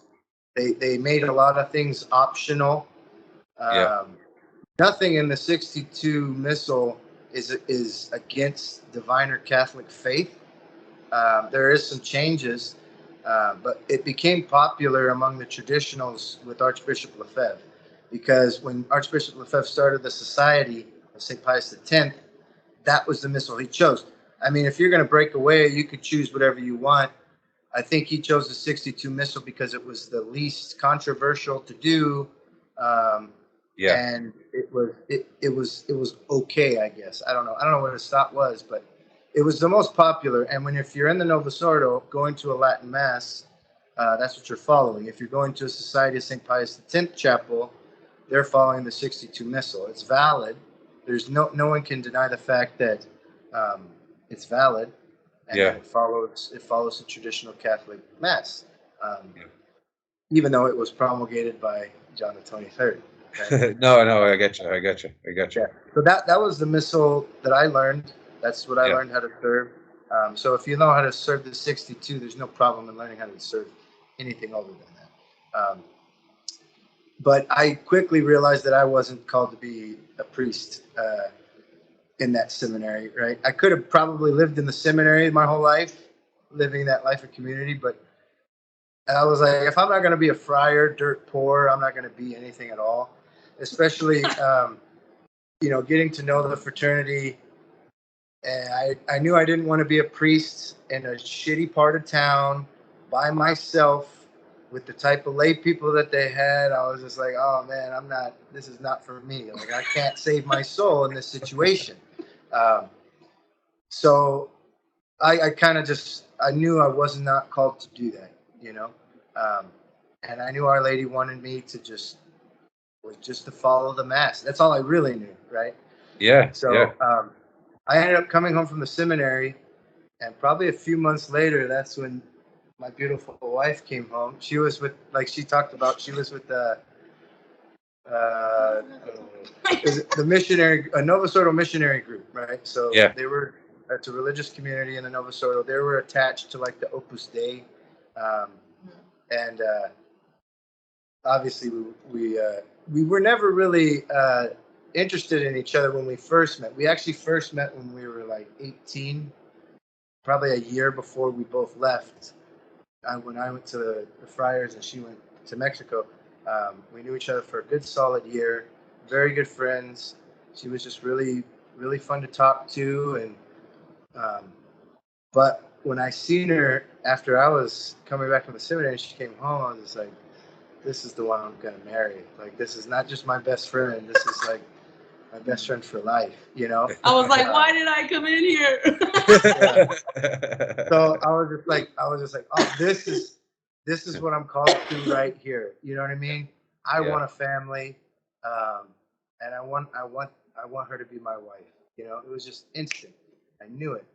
They made a lot of things optional. Nothing in the 62 Missal is against divine or Catholic faith. There is some changes, but it became popular among the traditionals with Archbishop Lefebvre, because when Archbishop Lefebvre started the Society of St. Pius X, that was the missal he chose. I mean, if you're going to break away, you could choose whatever you want. I think he chose the 62 Missal because it was the least controversial to do. And it was okay, I guess. I don't know what his thought was, but it was the most popular. And if you're in the Novus Ordo, going to a Latin Mass, that's what you're following. If you're going to a Society of St. Pius X chapel, they're following the 62 Missal. It's valid. There's no one can deny the fact that it's valid, and Yeah. that it follows the traditional Catholic Mass, Yeah. even though it was promulgated by John the 23rd. Right? No, I get you. Yeah. So that was the missal that I learned. That's what I Yeah. learned how to serve. So if you know how to serve the 62, there's no problem in learning how to serve anything other than that. But I quickly realized that I wasn't called to be a priest in that seminary, right? I could have probably lived in the seminary my whole life, living that life of community, but I was like, if I'm not going to be a friar, dirt poor, I'm not going to be anything at all. Especially, getting to know the fraternity. And I knew I didn't want to be a priest in a shitty part of town by myself with the type of lay people that they had. I was just like, oh man, this is not for me. Like, I can't save my soul in this situation. So I kind of I knew I was not called to do that, and I knew Our Lady wanted me to just to follow the Mass. That's all I really knew, right? Yeah. So I ended up coming home from the seminary, and probably a few months later, that's when my beautiful wife came home. She was with, like she talked about, she was with the missionary, a Novus Ordo missionary group, right? So Yeah. it's a religious community in the Novus Ordo. They were attached to like the Opus Dei, and obviously we were never really interested in each other when we first met. We actually first met when we were like 18, probably a year before we both left. When I went to the Friars and she went to Mexico, we knew each other for a good solid year. Very good friends. She was just really, really fun to talk to. And but when I seen her after I was coming back from the seminary, she came home. I was just like, this is the one I'm gonna marry. Like, this is not just my best friend. This is like my best friend for life. I was like, why did I come in here? So I was just like, oh, this is what I'm called to right here. You know what I mean? I want a family, and I want her to be my wife. It was just instant. I knew it.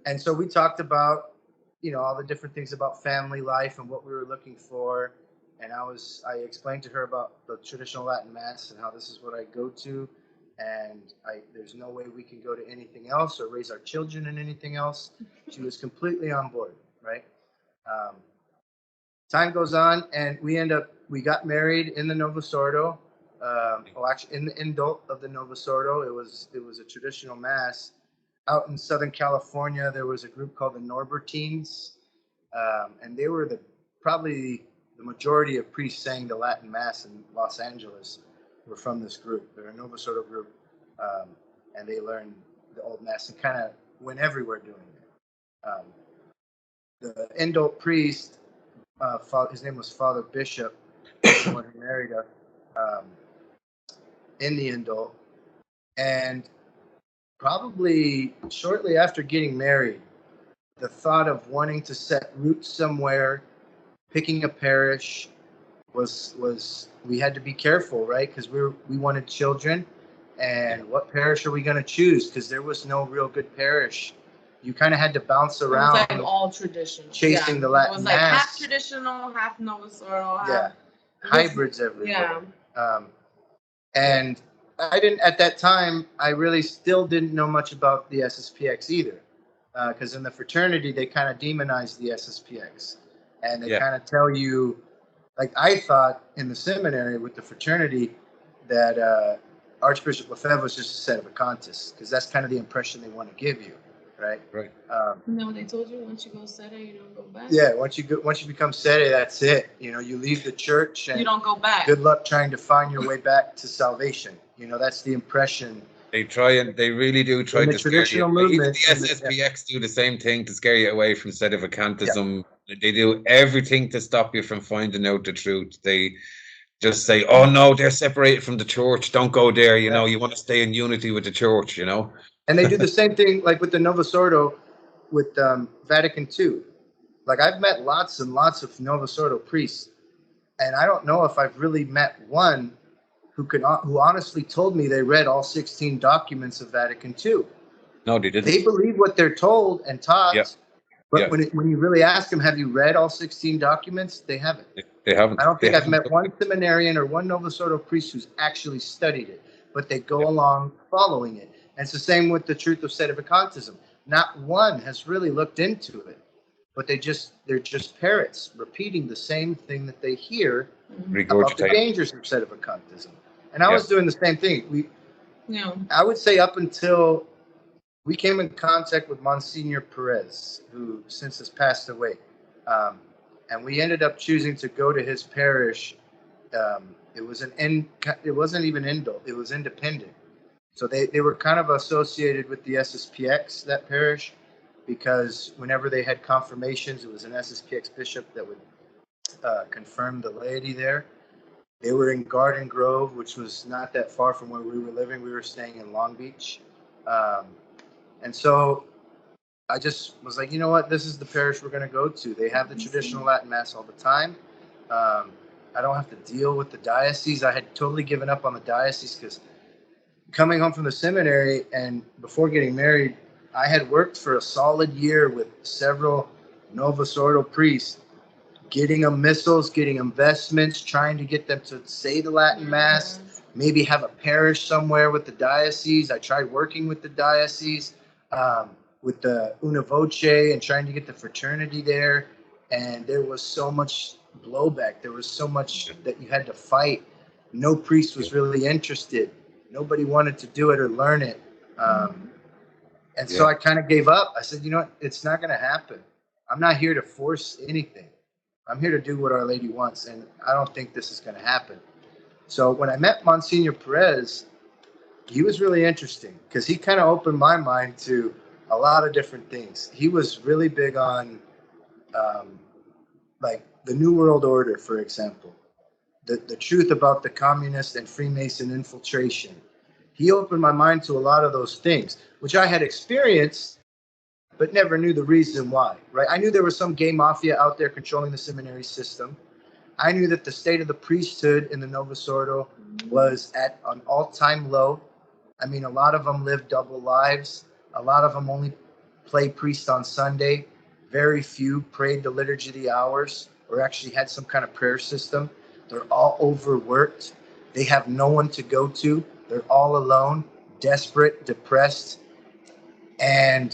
And so we talked about, all the different things about family life and what we were looking for. And I explained to her about the traditional Latin Mass and how this is what I go to. And there's no way we can go to anything else or raise our children in anything else. She was completely on board, right? Time goes on, and we got married in the Novus Ordo. Actually, in the indult of the Novus Ordo, it was a traditional Mass. Out in Southern California, there was a group called the Norbertines, and they were probably the majority of priests saying the Latin Mass in Los Angeles were from this group. They're a Novus Ordo group, and they learned the Old Mass and kind of went everywhere doing it. The indult priest, his name was Father Bishop, the one who married her in the indult, and probably shortly after getting married, the thought of wanting to set roots somewhere, picking a parish, was we had to be careful, right? Because we wanted children, and what parish are we going to choose? Because there was no real good parish. You kind of had to bounce around. It was like all traditional, chasing the Latin Mass. It was like Mass. half traditional, half Novus Ordo. Hybrids everywhere. Yeah. And I didn't, at that time, I really still didn't know much about the SSPX either. Because in the fraternity, they kind of demonize the SSPX. And they kind of tell you, like I thought in the seminary with the fraternity, that Archbishop Lefebvre was just a sedevacantist, because that's kind of the impression they want to give you, right? Right. No, they told you once you go sede, you don't go back. Yeah, once you become sede, that's it. You leave the church and you don't go back. Good luck trying to find your way back to salvation. That's the impression. They really do try to scare you. Even the SSPX do the same thing to scare you away from sedevacantism. Yeah. They do everything to stop you from finding out the truth. They just say, oh no, they're separated from the church. Don't go there. You want to stay in unity with the church, And they do the same thing like with the Novus Ordo with Vatican II. like I've met lots and lots of Novus Ordo priests, and I don't know if I've really met one who honestly told me they read all 16 documents of Vatican II. No, they didn't. They believe what they're told and taught, Yeah. but Yeah. when you really ask them, have you read all 16 documents? They haven't. They haven't. I don't think They I've met haven't. one seminarian or one Novus Ordo priest who's actually studied it, but they go along following it. And it's the same with the truth of sedevacantism. Not one has really looked into it, but they're just parrots repeating the same thing that they hear about the Regurgitate. dangers of sedevacantism. And I was doing the same thing. I would say up until we came in contact with Monsignor Perez, who since has passed away. And we ended up choosing to go to his parish. It wasn't even indult, it was independent. So they were kind of associated with the SSPX, that parish, because whenever they had confirmations, it was an SSPX bishop that would confirm the laity there. They were in Garden Grove, which was not that far from where we were living. We were staying in Long Beach. And so I just was like, you know what? This is the parish we're going to go to. They have the traditional Latin Mass all the time. I don't have to deal with the diocese. I had totally given up on the diocese because coming home from the seminary and before getting married, I had worked for a solid year with several Novus Ordo priests, getting them missals, getting them vestments, trying to get them to say the Latin Mass, maybe have a parish somewhere with the diocese. I tried working with the diocese, with the Una Voce, and trying to get the fraternity there. And there was so much blowback. There was so much that you had to fight. No priest was really interested. Nobody wanted to do it or learn it. And so I kind of gave up. I said, you know what? It's not going to happen. I'm not here to force anything. I'm here to do what Our Lady wants, and I don't think this is going to happen. So when I met Monsignor Perez, he was really interesting because he kind of opened my mind to a lot of different things. He was really big on like the New World Order, for example, the truth about the communist and Freemason infiltration. He opened my mind to a lot of those things, which I had experienced, but never knew the reason why, right? I knew there was some gay mafia out there controlling the seminary system. I knew that the state of the priesthood in the Novus Ordo was at an all-time low. I mean, a lot of them live double lives. A lot of them only play priest on Sunday. Very few prayed the Liturgy of the Hours or actually had some kind of prayer system. They're all overworked. They have no one to go to. They're all alone, desperate, depressed. And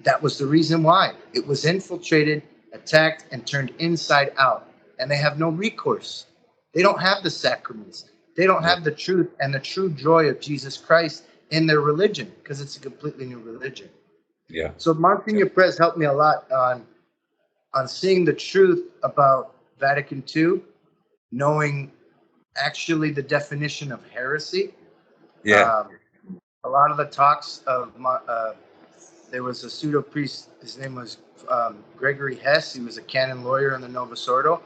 that was the reason why. It was infiltrated, attacked, and turned inside out. And they have no recourse. They don't have the sacraments. They don't have the truth and the true joy of Jesus Christ in their religion because it's a completely new religion. Yeah. So Monsignor Perez helped me a lot on seeing the truth about Vatican II, knowing actually the definition of heresy. Yeah. A lot of the talks of there was a pseudo priest. His name was Gregory Hess. He was a canon lawyer in the Novus Ordo.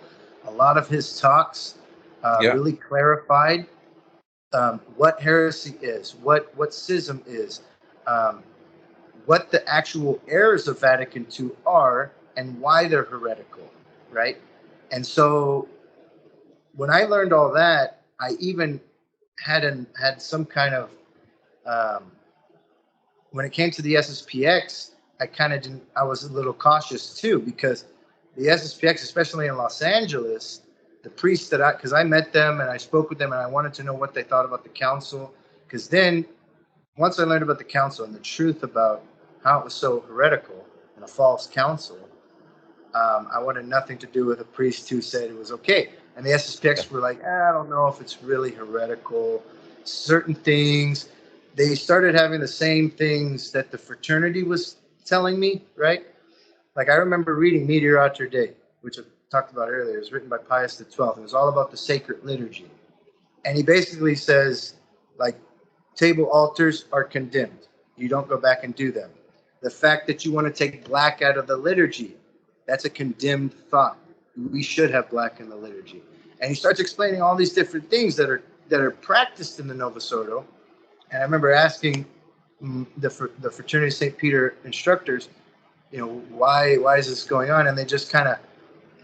A lot of his talks really clarified what heresy is, what schism is, what the actual errors of Vatican II are, and why they're heretical, right? And so when I learned all that, I even had some kind of when it came to the SSPX, I was a little cautious too, because the SSPX, especially in Los Angeles, the priests because I met them and I spoke with them and I wanted to know what they thought about the council. Because then once I learned about the council and the truth about how it was so heretical and a false council, I wanted nothing to do with a priest who said it was okay. And the SSPX were like, I don't know if it's really heretical. Certain things, they started having the same things that the fraternity was telling me, right? Like I remember reading Meteor Dei, which I talked about earlier. It was written by Pius XII. It was all about the sacred liturgy. And he basically says, like, table altars are condemned. You don't go back and do them. The fact that you want to take black out of the liturgy, that's a condemned thought. We should have black in the liturgy. And he starts explaining all these different things that are practiced in the Novus Ordo. And I remember asking the Fraternity of St. Peter instructors, why is this going on? And they just kind of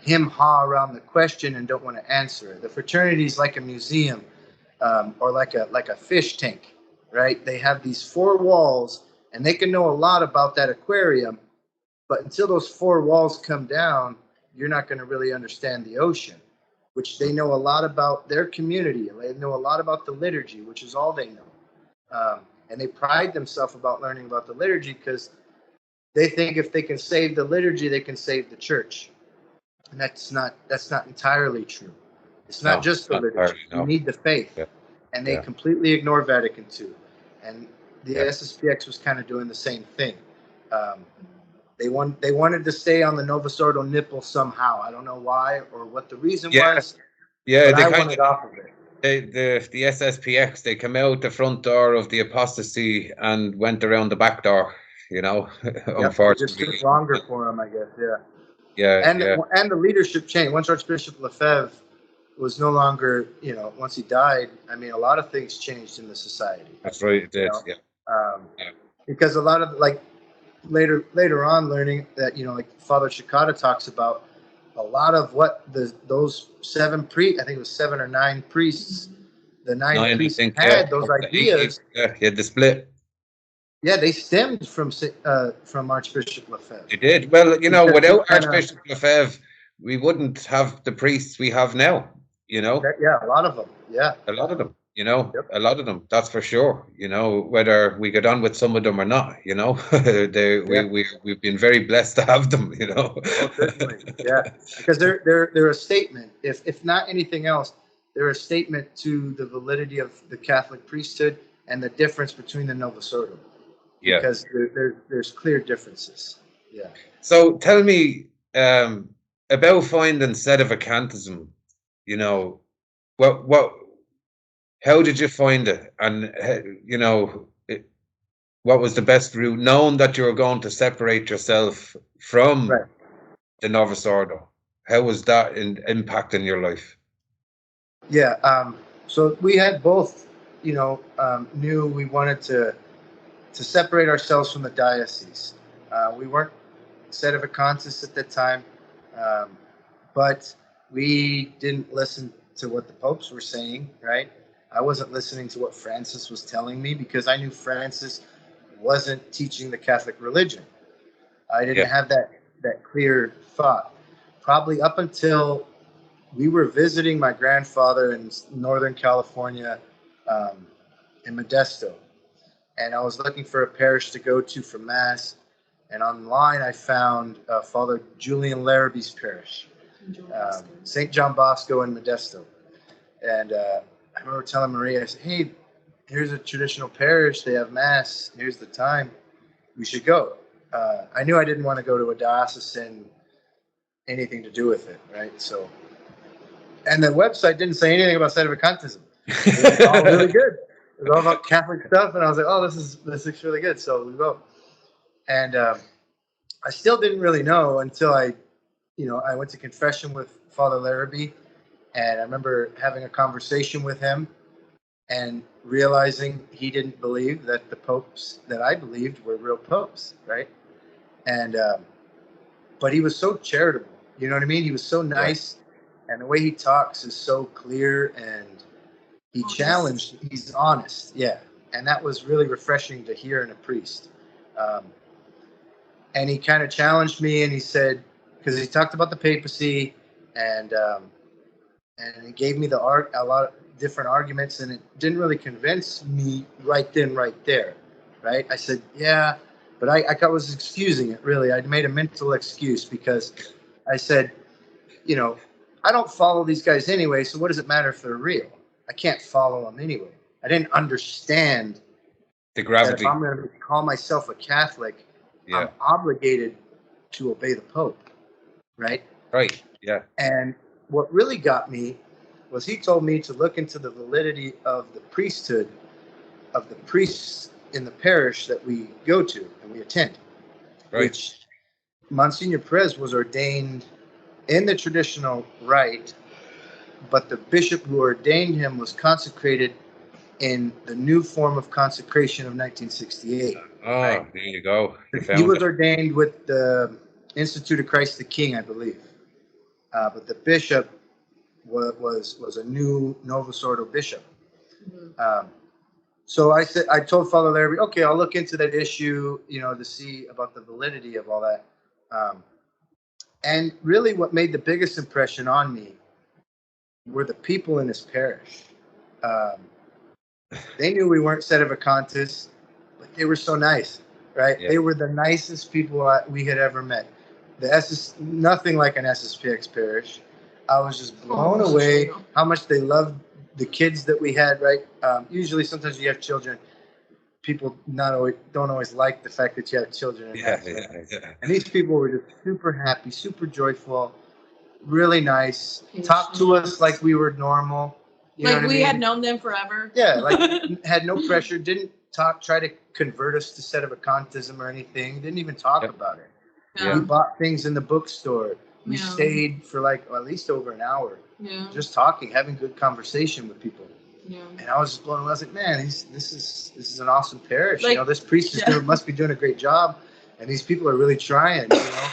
hem-haw around the question and don't want to answer it. The fraternity is like a museum, or like a fish tank, right? They have these four walls, and they can know a lot about that aquarium, but until those four walls come down, you're not going to really understand the ocean, which they know a lot about their community. They know a lot about the liturgy, which is all they know. And they pride themselves about learning about the liturgy because they think if they can save the liturgy, they can save the church. And that's not entirely true. It's not just the liturgy. You need the faith. Yeah. And they completely ignore Vatican II. And the Yeah. SSPX was kind of doing the same thing. They wanted to stay on the Novus Ordo nipple somehow. I don't know why or what the reason was. Yeah, but I wanted off of it. The SSPX, they came out the front door of the apostasy and went around the back door, unfortunately. It just took longer for them, I guess, Yeah, And the leadership changed. Once Archbishop Lefebvre was no longer, once he died, I mean, a lot of things changed in the society. That's right, it did, Because a lot of, later on learning that, like Father Shikata talks about, a lot of what those seven priests, I think it was 7 or 9 priests, the nine priests had those ideas. Yeah, the split. Yeah, they stemmed from Archbishop Lefebvre. They did. Well, without Archbishop Lefebvre, we wouldn't have the priests we have now, Yeah, a lot of them. Yeah. A lot of them, a lot of them, that's for sure, whether we get on with some of them or not, we've been very blessed to have them, Oh, certainly. Yeah, because they're a statement. If not anything else, they're a statement to the validity of the Catholic priesthood and the difference between the Novus Ordo. Yeah. Because there's clear differences. Yeah. So tell me about finding sedevacantism, how did you find it? And, what was the best route, knowing that you were going to separate yourself from the Novus Ordo? How was that impacting your life? Yeah. So we had both, knew we wanted to separate ourselves from the diocese. We weren't sedevacantists at that time, but we didn't listen to what the popes were saying, right? I wasn't listening to what Francis was telling me because I knew Francis wasn't teaching the Catholic religion. I didn't have that clear thought. Probably up until we were visiting my grandfather in Northern California, in Modesto. And I was looking for a parish to go to for Mass. And online I found Father Julian Laraby's parish, St. John Bosco in Modesto. And I remember telling Maria, I said, hey, here's a traditional parish. They have Mass. Here's the time. We should go. I knew I didn't want to go to a diocesan, anything to do with it, right? So, and the website didn't say anything about sedevacantism. It was all really good. It was all about Catholic stuff, and I was like, oh, this looks really good. So we go. And I still didn't really know until I went to confession with Father Larrabee, and I remember having a conversation with him and realizing he didn't believe that the popes that I believed were real popes, right? And but he was so charitable, you know what I mean? He was so nice, and the way he talks is so clear, and he's honest, and that was really refreshing to hear in a priest. And he kind of challenged me, and he said, because he talked about the papacy, and he gave me a lot of different arguments, and it didn't really convince me right then, right there, right? I said, yeah, but I was excusing it, really. I made a mental excuse because I said, I don't follow these guys anyway, so what does it matter if they're real? I can't follow them anyway. I didn't understand the gravity. That if I'm going to call myself a Catholic, I'm obligated to obey the Pope, right? Right, yeah. And what really got me was he told me to look into the validity of the priesthood of the priests in the parish that we go to and we attend, which Monsignor Perez was ordained in the traditional rite, but the bishop who ordained him was consecrated in the new form of consecration of 1968. Oh, there you go. You He found was it. ordained with the Institute of Christ the King, I believe. But the bishop was a new Novus Ordo bishop. Mhm. So I told Father Larry, okay, I'll look into that issue, to see about the validity of all that. And really, what made the biggest impression on me were the people in his parish. Um, they knew we weren't sedevacantists, but they were so nice, right? Yeah. They were the nicest people we had ever met. Nothing like an SSPX parish. I was just blown away how much they loved the kids that we had, right? Usually, sometimes you have children. People don't always like the fact that you have children in Yeah, mass, right? yeah. And these people were just super happy, super joyful, really nice. Talked to us like we were normal. You know Like what I we mean? had known them forever. Yeah, like had no pressure. Didn't try to convert us to sedevacantism or anything. Didn't even talk Yep. about it. Yeah. We bought things in the bookstore. We Yeah. stayed for like at least over an hour, Yeah. just talking, having good conversation with people. Yeah. And I was just blown away. I was like, man, this is an awesome parish. Like, this priest must be doing a great job, and these people are really trying.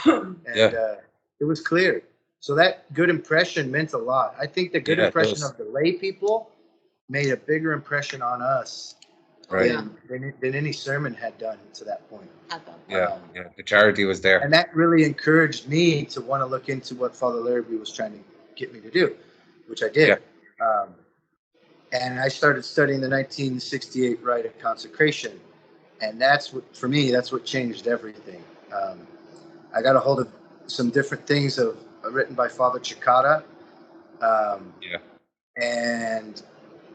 And Yeah. it was clear. So that good impression meant a lot. I think the good Yeah, it impression does. of the lay people made a bigger impression on us Right. than any sermon had done to that point. Yeah. Yeah. The charity was there. And that really encouraged me to want to look into what Father Larrabee was trying to get me to do, which I did. Yeah. And I started studying the 1968 rite of consecration. And that's what changed everything. I got a hold of some different things written by Father Cicada. Yeah. And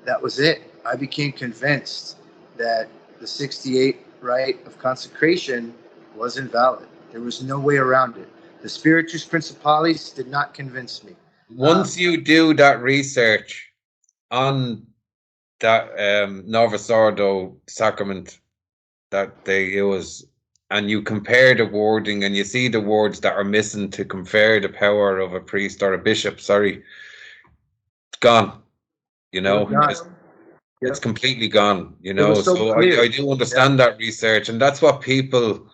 that was it. I became convinced that the 68 rite of consecration was invalid. There was no way around it. The Spiritus Principalis did not convince me. Once you do that research on that Novus Ordo sacrament that they use, and you compare the wording and you see the words that are missing to confer the power of a priest or a bishop, sorry, it's gone. It's completely gone, It was so clear. I do understand that research, and that's what people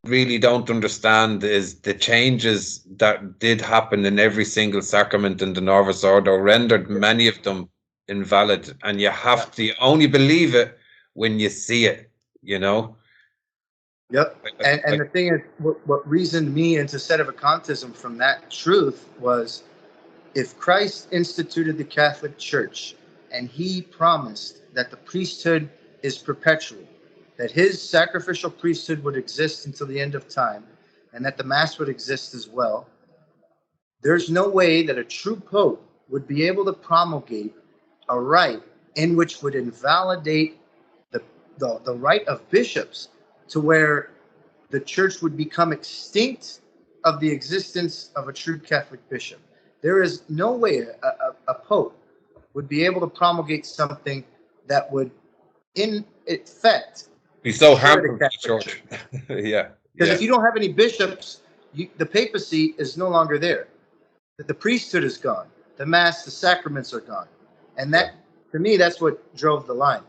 really don't understand is the changes that did happen in every single sacrament in the Novus Ordo rendered many of them invalid, and you have to only believe it when you see it, Yep. And the thing is, what reasoned me into sedevacantism from that truth was, if Christ instituted the Catholic Church and he promised that the priesthood is perpetual, that his sacrificial priesthood would exist until the end of time, and that the Mass would exist as well, there's no way that a true pope would be able to promulgate a rite in which would invalidate the right of bishops, to where the church would become extinct of the existence of a true Catholic bishop. There is no way a pope would be able to promulgate something that would, in effect, be so destroy harmful the to the Catholic church. Church. Yeah. Because if you don't have any bishops, the papacy is no longer there. The priesthood is gone. The Mass, the sacraments are gone. And that, to me, that's what drove the line.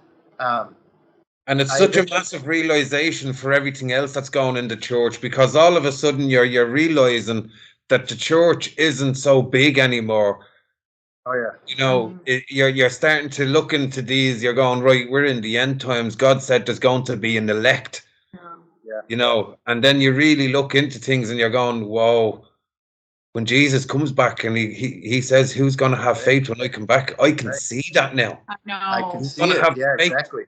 And it's such a massive realization for everything else that's going in the church, because all of a sudden you're realizing that the church isn't so big anymore. Oh yeah. You're starting to look into these. You're going, right, we're in the end times. God said there's going to be an elect. Yeah. And then you really look into things and you're going, whoa. When Jesus comes back and he says, who's going to have faith when I come back? I can see that now. I know. I can Who's see going to it. have Yeah, faith? exactly.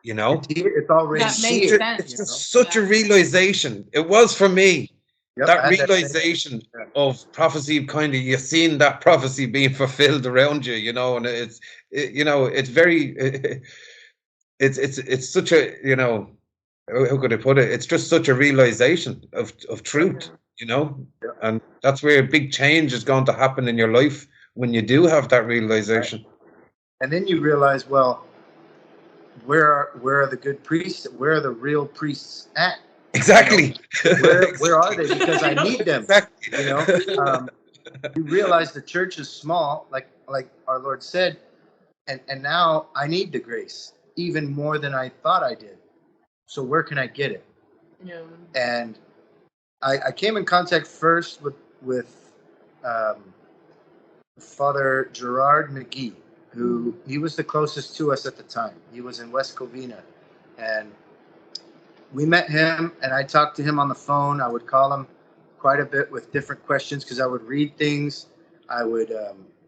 It's already that makes sense. It's just such a realization. It was for me. Yep, That realization of prophecy, kind of, you're seeing that prophecy being fulfilled around you, and it's very, it's such a, how could I put it? It's just such a realization of truth, and that's where a big change is going to happen in your life when you do have that realization. Right. And then you realize, well, where are the good priests? Where are the real priests at? Exactly. Where are they? Because I need them. Exactly. You realize the church is small, like our Lord said, and now I need the grace even more than I thought I did. So where can I get it? Yeah. And I came in contact first with um, Father Gerard McGee, who he was the closest to us at the time. He was in West Covina, and we met him, and I talked to him on the phone. I would call him quite a bit with different questions because I would read things. I would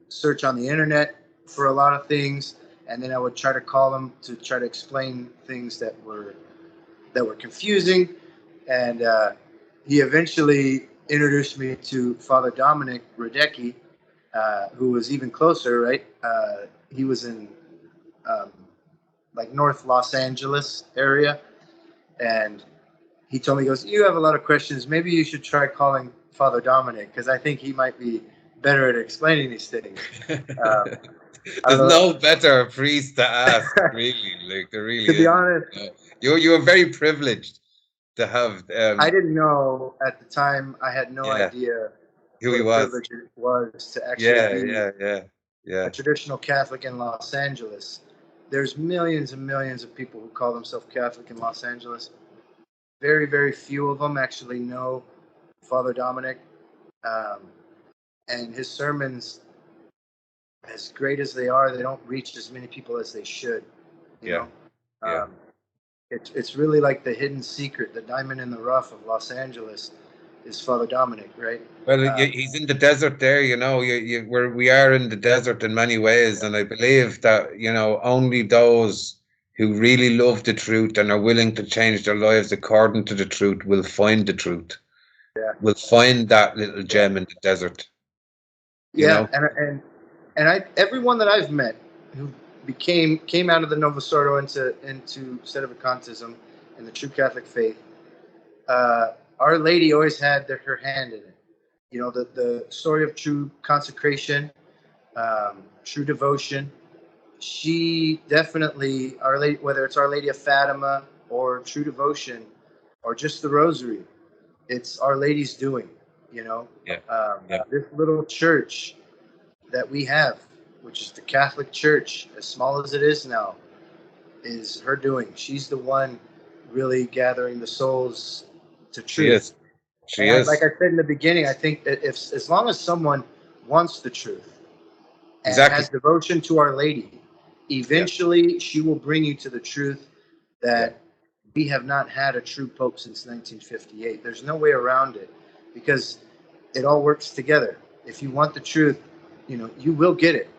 search on the internet for a lot of things, and then I would try to call him to try to explain things that were confusing. And he eventually introduced me to Father Dominic Radecki, who was even closer. Right, he was in um, like North Los Angeles area, and he told me, he goes, "You have a lot of questions. Maybe you should try calling Father Dominic because I think he might be better at explaining these things." I There's don't no know. better priest to ask, really. Like there really To be isn't. honest, You were very privileged to have I didn't know at the time. I had no yeah, idea who what he a was. privilege it was to actually Yeah, be yeah, yeah, a yeah, traditional Catholic in Los Angeles. There's millions and millions of people who call themselves Catholic in Los Angeles. Very, very few of them actually know Father Dominic. Um, and his sermons, as great as they are, they don't reach as many people as they should. You yeah, know, yeah. um, it's really like the hidden secret, the diamond in the rough of Los Angeles is Father Dominic, right? Well, Um, he's in the desert there, we are in the desert in many ways, and I believe that, only those who really love the truth and are willing to change their lives according to the truth will find the truth, yeah, will find that little yeah, gem in the desert, you yeah, know? and everyone that I've met who came out of the Novus Ordo into Sedevacantism and the true Catholic faith, Our Lady always had her hand in it. You know, the story of true consecration, true devotion. She definitely, Our Lady, whether it's Our Lady of Fatima or true devotion or just the Rosary, it's Our Lady's doing. You know, Yeah, yeah, this little church that we have, which is the Catholic Church, as small as it is now, is her doing. She's the one really gathering the souls to she truth. is. She And like is. I said in the beginning, I think that if as long as someone wants the truth and Exactly. has devotion to Our Lady, Yeah, eventually she will bring you to the truth yeah. that we have not had a true pope since 1958. There's no way around it because it all works together. If you want the truth, you will get it.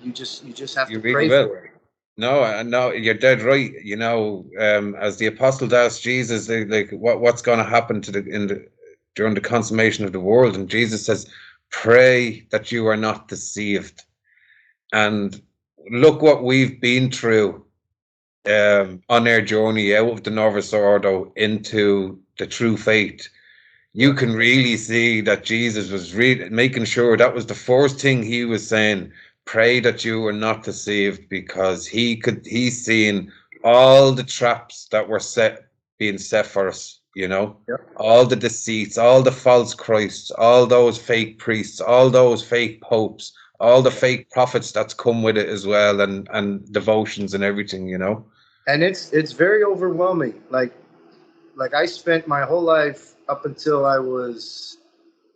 You just have You to really pray will. for it. No, you're dead right. As the apostles asked Jesus, like, what's going to happen during the consummation of the world, and Jesus says, "Pray that you are not deceived." And look what we've been through on our journey out of the Novus Ordo into the true faith. You Yeah. can really see that Jesus was really making sure that was the first thing he was saying. Pray that you were not deceived, because he's seen all the traps that were being set for us, Yep. all the deceits, all the false Christs, all those fake priests, all those fake popes, all the fake prophets that's come with it as well, and devotions and everything. And it's very overwhelming. Like I spent my whole life up until I was,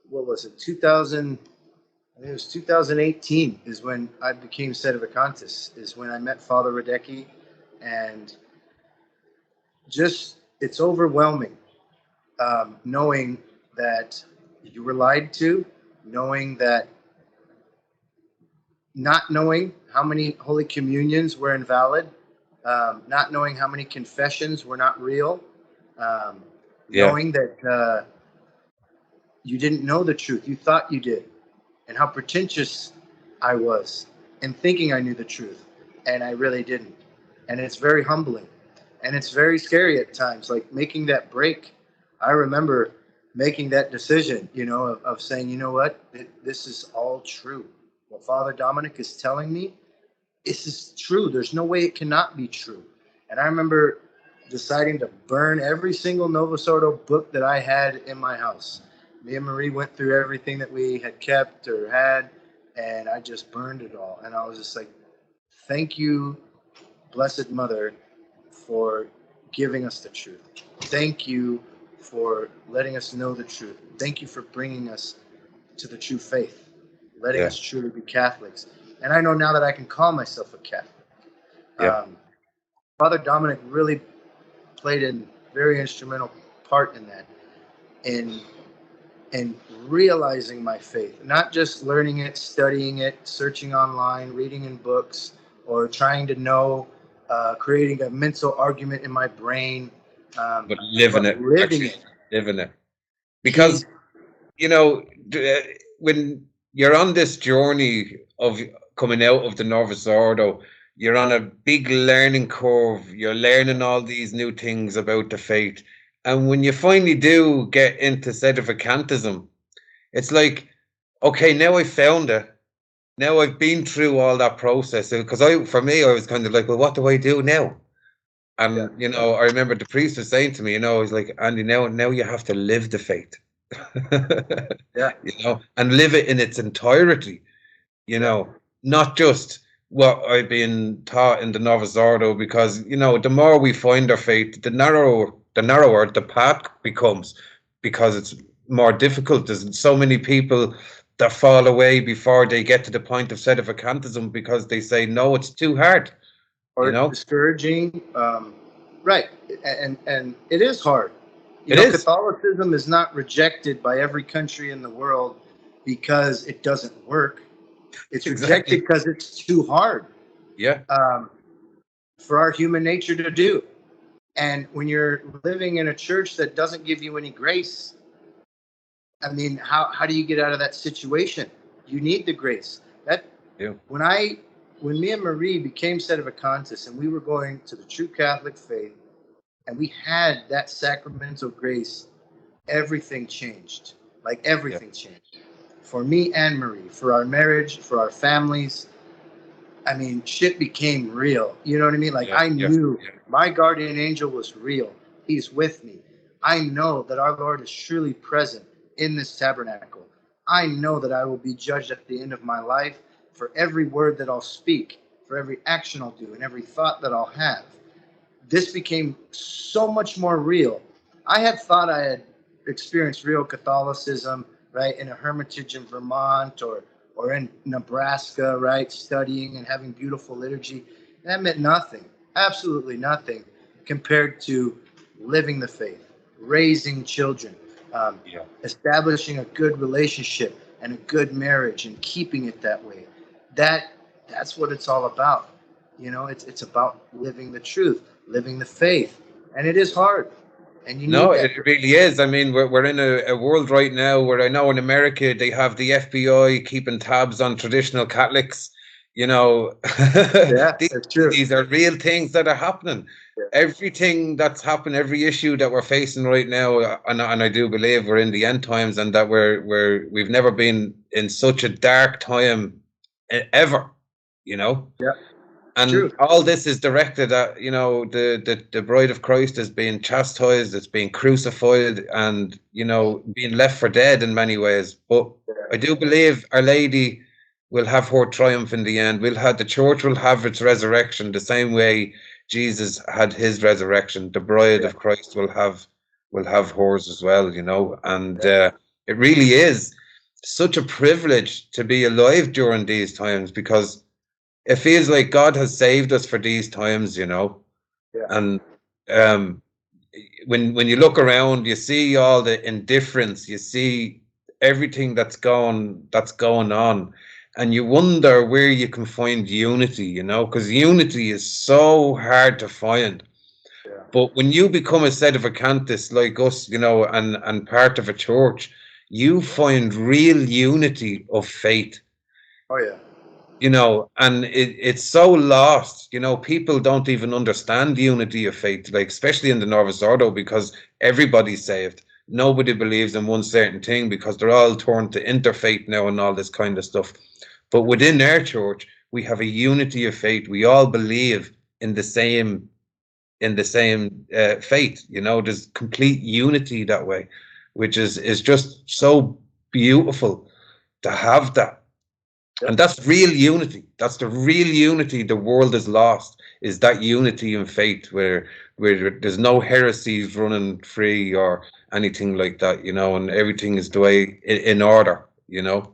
what was it, 2000, I think it was 2018 is when I became Sedevacantist, is when I met Father Radecki. And just, it's overwhelming, knowing that you were lied to, knowing that, not knowing how many Holy Communions were invalid, not knowing how many confessions were not real, um, Yeah, knowing that you didn't know the truth, you thought you did, and how pretentious I was in thinking I knew the truth, and I really didn't. And it's very humbling, and it's very scary at times, like making that break. I remember making that decision, of saying, you know what, this is all true. What Father Dominic is telling me, this is true. There's no way it cannot be true. And I remember deciding to burn every single Novus Ordo book that I had in my house. Me and Marie went through everything that we had kept or had, and I just burned it all. And I was just like, thank you, Blessed Mother, for giving us the truth. Thank you for letting us know the truth. Thank you for bringing us to the true faith, letting Yeah. us truly be Catholics. And I know now that I can call myself a Catholic. Yeah. Father Dominic really played a very instrumental part in that, in realizing my faith, not just learning it, studying it, searching online, reading in books, or trying to know, creating a mental argument in my brain, But living it, living actually it. living it. Because, you know, when you're on this journey of coming out of the Novus Ordo, you're on a big learning curve. You're learning all these new things about the faith. And when you finally do get into sedevacantism, it's like, okay, now I found it. Now I've been through all that process. Because for me, I was kind of like, well, what do I do now? And, you know, I remember the priest was saying to me, you know, he's like, Andy, now you have to live the faith. Yeah. You know, and live it in its entirety, you know, not just what I've been taught in the Novus Ordo, because, you know, the more we find our faith, the narrower the path becomes, because it's more difficult. There's so many people that fall away before they get to the point of sedevacantism because they say, no, it's too hard, Or you know? discouraging. Right. And it is hard. It is. Catholicism is not rejected by every country in the world because it doesn't work. It's Exactly. rejected because it's too hard. Yeah. For our human nature to do. And when you're living in a church that doesn't give you any grace, I mean, how do you get out of that situation? You need the grace. When me and Marie became sedevacantists and we were going to the true Catholic faith and we had that sacramental grace, everything changed. Like everything changed. For me and Marie, for our marriage, for our families. I mean, shit became real. You know what I mean? Like I knew my guardian angel was real. He's with me. I know that our Lord is truly present in this tabernacle. I know that I will be judged at the end of my life for every word that I'll speak, for every action I'll do, and every thought that I'll have. This became so much more real. I had thought I had experienced real Catholicism, right, in a hermitage in Vermont or in Nebraska, right, studying and having beautiful liturgy. That meant nothing, absolutely nothing, compared to living the faith, raising children, establishing a good relationship and a good marriage and keeping it that way. That's what it's all about. You know, it's about living the truth, living the faith, and it is hard. And you No, need that. it really is. I mean, we're in a world right now where I know in America they have the FBI keeping tabs on traditional Catholics. You know, Yeah, that's true. these are real things that are happening. Yeah. Everything that's happened, every issue that we're facing right now, and I do believe we're in the end times, and that we've never been in such a dark time ever. You know. Yeah. And True. all this is directed at, you know, the bride of Christ is being chastised, it's being crucified, and, you know, being left for dead in many ways. But I do believe Our Lady will have her triumph in the end. The church will have its resurrection the same way Jesus had his resurrection. The bride of Christ will have hers as well, you know. And it really is such a privilege to be alive during these times, because it feels like God has saved us for these times, you know. Yeah. And when you look around, you see all the indifference, you see everything that's going on, and you wonder where you can find unity, you know, because unity is so hard to find. Yeah. But when you become a sedevacantist like us, you know, and part of a church, you find real unity of faith. Oh yeah. You know, and it's so lost. You know, people don't even understand the unity of faith, like especially in the Novus Ordo, because everybody's saved. Nobody believes in one certain thing because they're all turned to interfaith now and all this kind of stuff. But within our church, we have a unity of faith. We all believe in the same faith. You know, there's complete unity that way, which is just so beautiful to have that. And that's real unity. That's the real unity the world has lost. is that unity in faith where there's no heresies running free or anything like that, you know, and everything is the way in order, you know.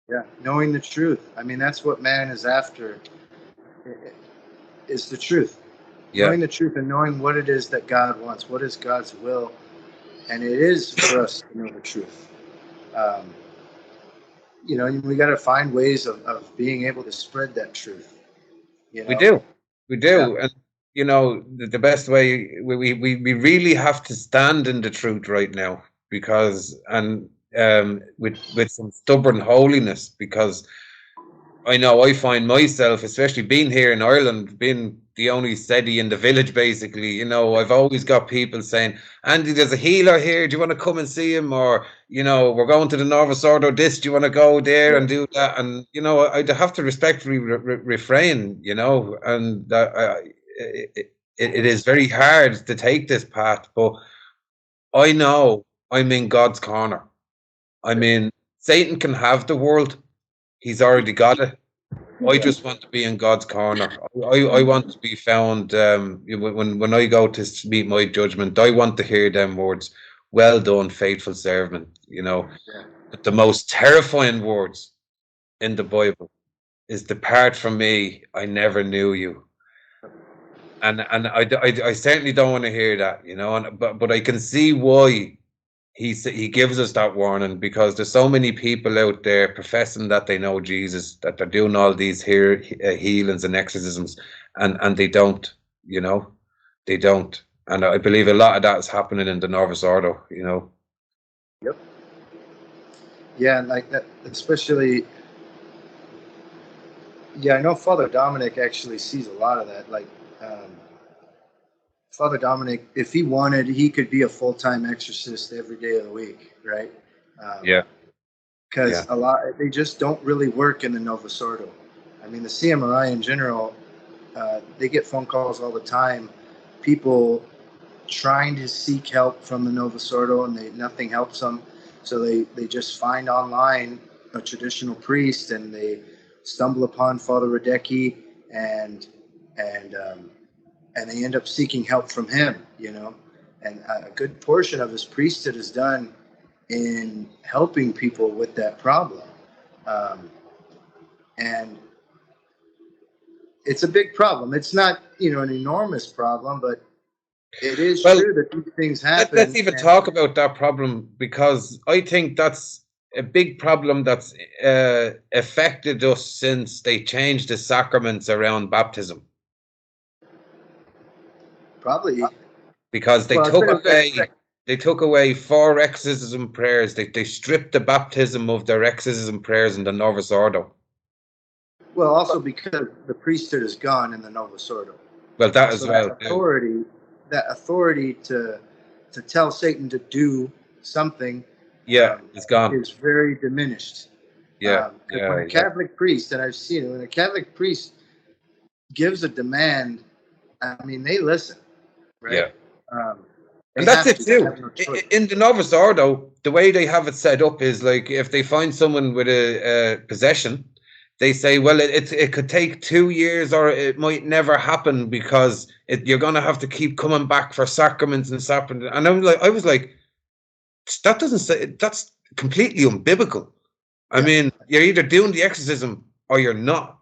Yeah, knowing the truth. I mean, that's what man is after, is the truth. Yeah, Knowing the truth and knowing what it is that God wants, what is God's will, and it is for us to know the truth. Um, you know, we got to find ways of being able to spread that truth. You we know, do. We yeah, do. And, you know, the best way, we really have to stand in the truth right now because, and with some stubborn holiness, because I know I find myself, especially being here in Ireland, being the only steady in the village, basically, you know, I've always got people saying, Andy, there's a healer here. Do you want to come and see him? Or, you know, we're going to the Novus Ordo this. Do you want to go there and do that? And, you know, I'd have to respectfully refrain, you know, and it is very hard to take this path. But I know I'm in God's corner. I mean, Satan can have the world. He's already got it. I just want to be in God's corner. I want to be found. When I go to meet my judgment, I want to hear them words, "Well done, faithful servant." You know, yeah, but the most terrifying words in the Bible is, "Depart from me, I never knew you." And I certainly don't want to hear that. You know, and but I can see why he gives us that warning, because there's so many people out there professing that they know Jesus, that they're doing all these here healings and exorcisms, and they don't, you know, they don't. And I believe a lot of that is happening in the Novus Ordo, you know. yep, yeah, and like that, especially. Yeah, I know Father Dominic actually sees a lot of that. Like, um, Father Dominic, if he wanted, he could be a full-time exorcist every day of the week, right? Yeah, Because yeah, a lot, they just don't really work in the Novus Ordo. I mean, the CMRI in general, they get phone calls all the time. People trying to seek help from the Novus Ordo, and nothing helps them. So they just find online a traditional priest, and they stumble upon Father Radecki, and and um, and they end up seeking help from him. You know, and a good portion of his priesthood is done in helping people with that problem, um, and it's a big problem. It's not, you know, an enormous problem, but it is well, true that these things let's happen. even And talk about that problem, because I think that's a big problem that's affected us since they changed the sacraments around baptism, probably, because well, it's been a bit. they took away 4 exorcism prayers. They stripped the baptism of their exorcism prayers in the Novus Ordo. Well, also because the priesthood is gone in the Novus Ordo, Well, that and as so well too. that authority to tell Satan to do something, Yeah, it's gone. is very diminished. Yeah, Because when a yeah, Catholic priest, and I've seen it, when a Catholic priest gives a demand, I mean, they listen, right? yeah. Um, they And that's have it to. They too. have no choice. In the Novus Ordo, the way they have it set up is like, if they find someone with a possession, they say, well, it could take 2 years, or it might never happen, because you're going to have to keep coming back for sacraments and sacraments. And I was like, that doesn't say, that's completely unbiblical. I Yeah. mean, you're either doing the exorcism or you're not,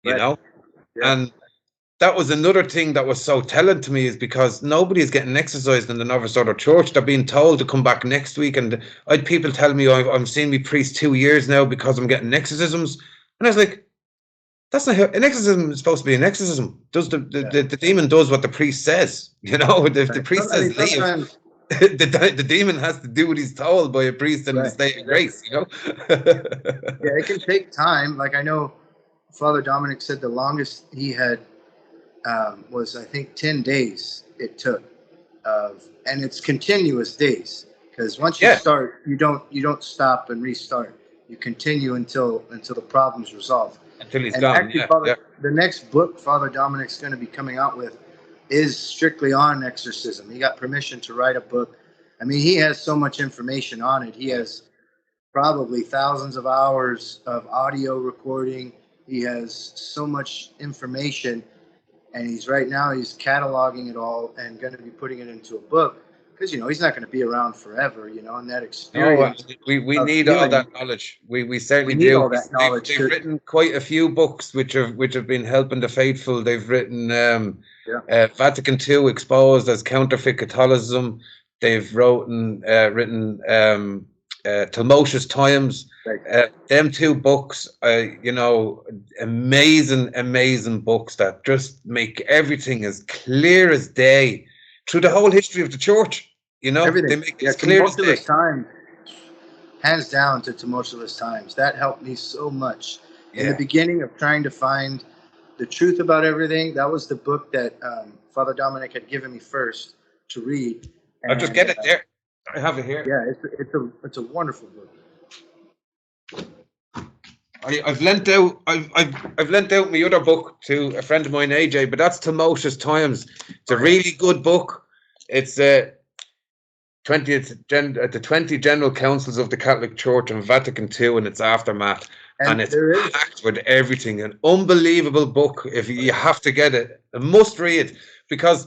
you Right. know? Yeah. And that was another thing that was so telling to me, is because nobody is getting exercised in the Novus Ordo Church. They're being told to come back next week. And I had people tell me, I'm seeing me priest 2 years now because I'm getting exorcisms. And I was like, that's not how an exorcism is supposed to be. An exorcism does Yeah. the demon does what the priest says. You know, if the Right. priest I mean, says leave, sometimes. the demon has to do what he's told by a priest in the Right. state of grace, you know. Yeah, it can take time. Like I know Father Dominic said the longest he had, was, I think, 10 days it took and it's continuous days, because once you Yeah, start, you don't stop and restart. You continue until the problem's resolved. until he's And gone. actually, Yeah, Father, yeah, the next book Father Dominic's going to be coming out with is strictly on exorcism. He got permission to write a book. I mean, he has so much information on it. He yeah. has probably thousands of hours of audio recording. He has so much information, and he's cataloging it all and going to be putting it into a book because he's not going to be around forever, and that experience we of need all healing, that knowledge. We certainly we need do. all that knowledge. They've written quite a few books which have been helping the faithful. They've written Vatican II Exposed as Counterfeit Catholicism. They've written Tumultuous Times. Right. Them two books, amazing books that just make everything as clear as day through the whole history of the church. Everything. They make it as clear as day. Times, hands down to Tumultuous Times. That helped me so much in the beginning of trying to find the truth about everything. That was the book that Father Dominic had given me first to read. I'll just get it there. I have it here. Yeah, it's a wonderful book. I've lent out my other book to a friend of mine, AJ, but that's Tumultuous Times. It's a really good book. It's the 20 General Councils of the Catholic Church and Vatican II and its aftermath. And it's packed with everything. An unbelievable book. If you have to get it, a must read, because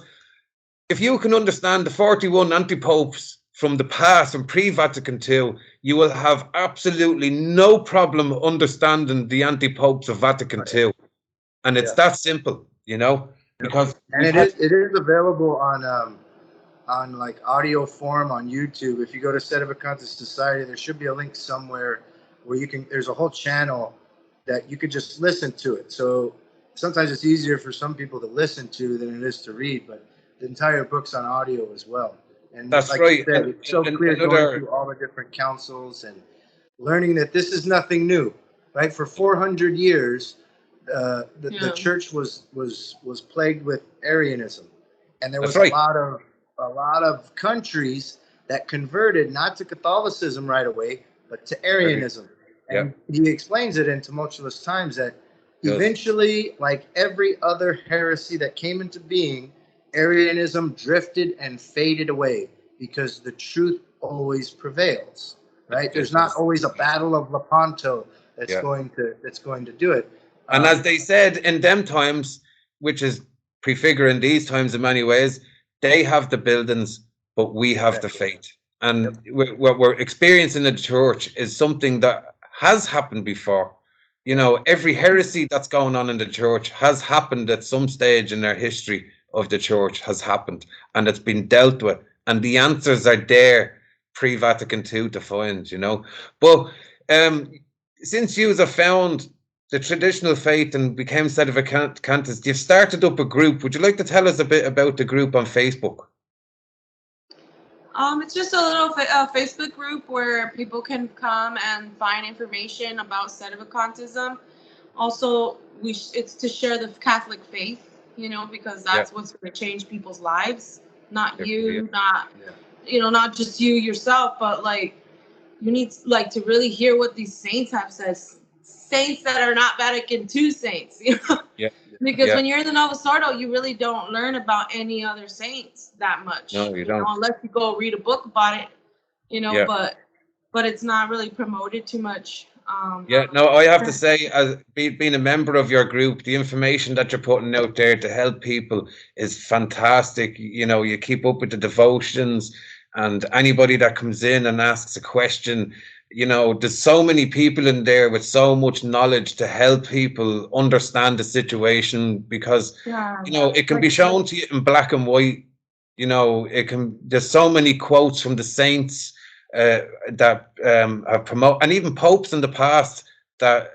if you can understand the 41 anti-popes from the past, from pre-Vatican II, you will have absolutely no problem understanding the anti-popes of Vatican II. And it's that simple, because it is available on like audio form on YouTube. If you go to Sedevacantist Society, there should be a link somewhere where there's a whole channel that you could just listen to it. So sometimes it's easier for some people to listen to than it is to read, but the entire book's on audio as well. And that's like right. You said, it's so clear going through all the different councils and learning that this is nothing new, right? For 400 years, the church was plagued with Arianism, and there was a lot of countries that converted not to Catholicism right away, but to Arianism. And he explains it in Tumultuous Times that eventually, like every other heresy that came into being, Arianism drifted and faded away because the truth always prevails, right? There's not always a battle of Lepanto that's going to do it. And as they said in them times, which is prefiguring these times in many ways, they have the buildings, but we have the faith. And what we're experiencing in the church is something that has happened before. Every heresy that's going on in the church has happened at some stage in their history of the church, has happened, and it's been dealt with, and the answers are there pre-Vatican II to find, But since you have found the traditional faith and became Sedevacantists, you've started up a group. Would you like to tell us a bit about the group on Facebook? It's just a little Facebook group where people can come and find information about Sedevacantism. Also, it's to share the Catholic faith, because that's what's going to change people's lives. Not you, not just you yourself, but you need to really hear what these saints have said. Saints that are not Vatican II saints, Because when you're in the Novus Ordo, you really don't learn about any other saints that much. No, you don't. Unless you go read a book about it, but it's not really promoted too much. I have to say, as being a member of your group, the information that you're putting out there to help people is fantastic. You keep up with the devotions, and anybody that comes in and asks a question, there's so many people in there with so much knowledge to help people understand the situation, because it can be shown to you in black and white. There's so many quotes from the saints that have promote, and even popes in the past that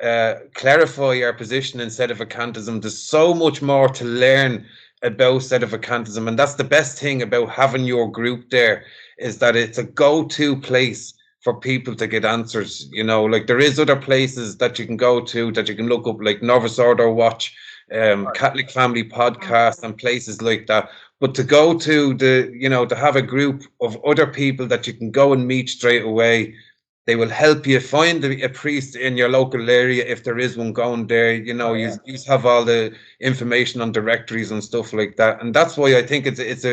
clarify our position in Sedevacantism. There's so much more to learn about Sedevacantism, and that's the best thing about having your group there, is that it's a go-to place for people to get answers. There is other places that you can go to, that you can look up, like Novus Ordo Watch, Catholic Family Podcast, and places like that. But to go to to have a group of other people that you can go and meet straight away, they will help you find a priest in your local area if there is one going there. You have all the information on directories and stuff like that, and that's why I think it's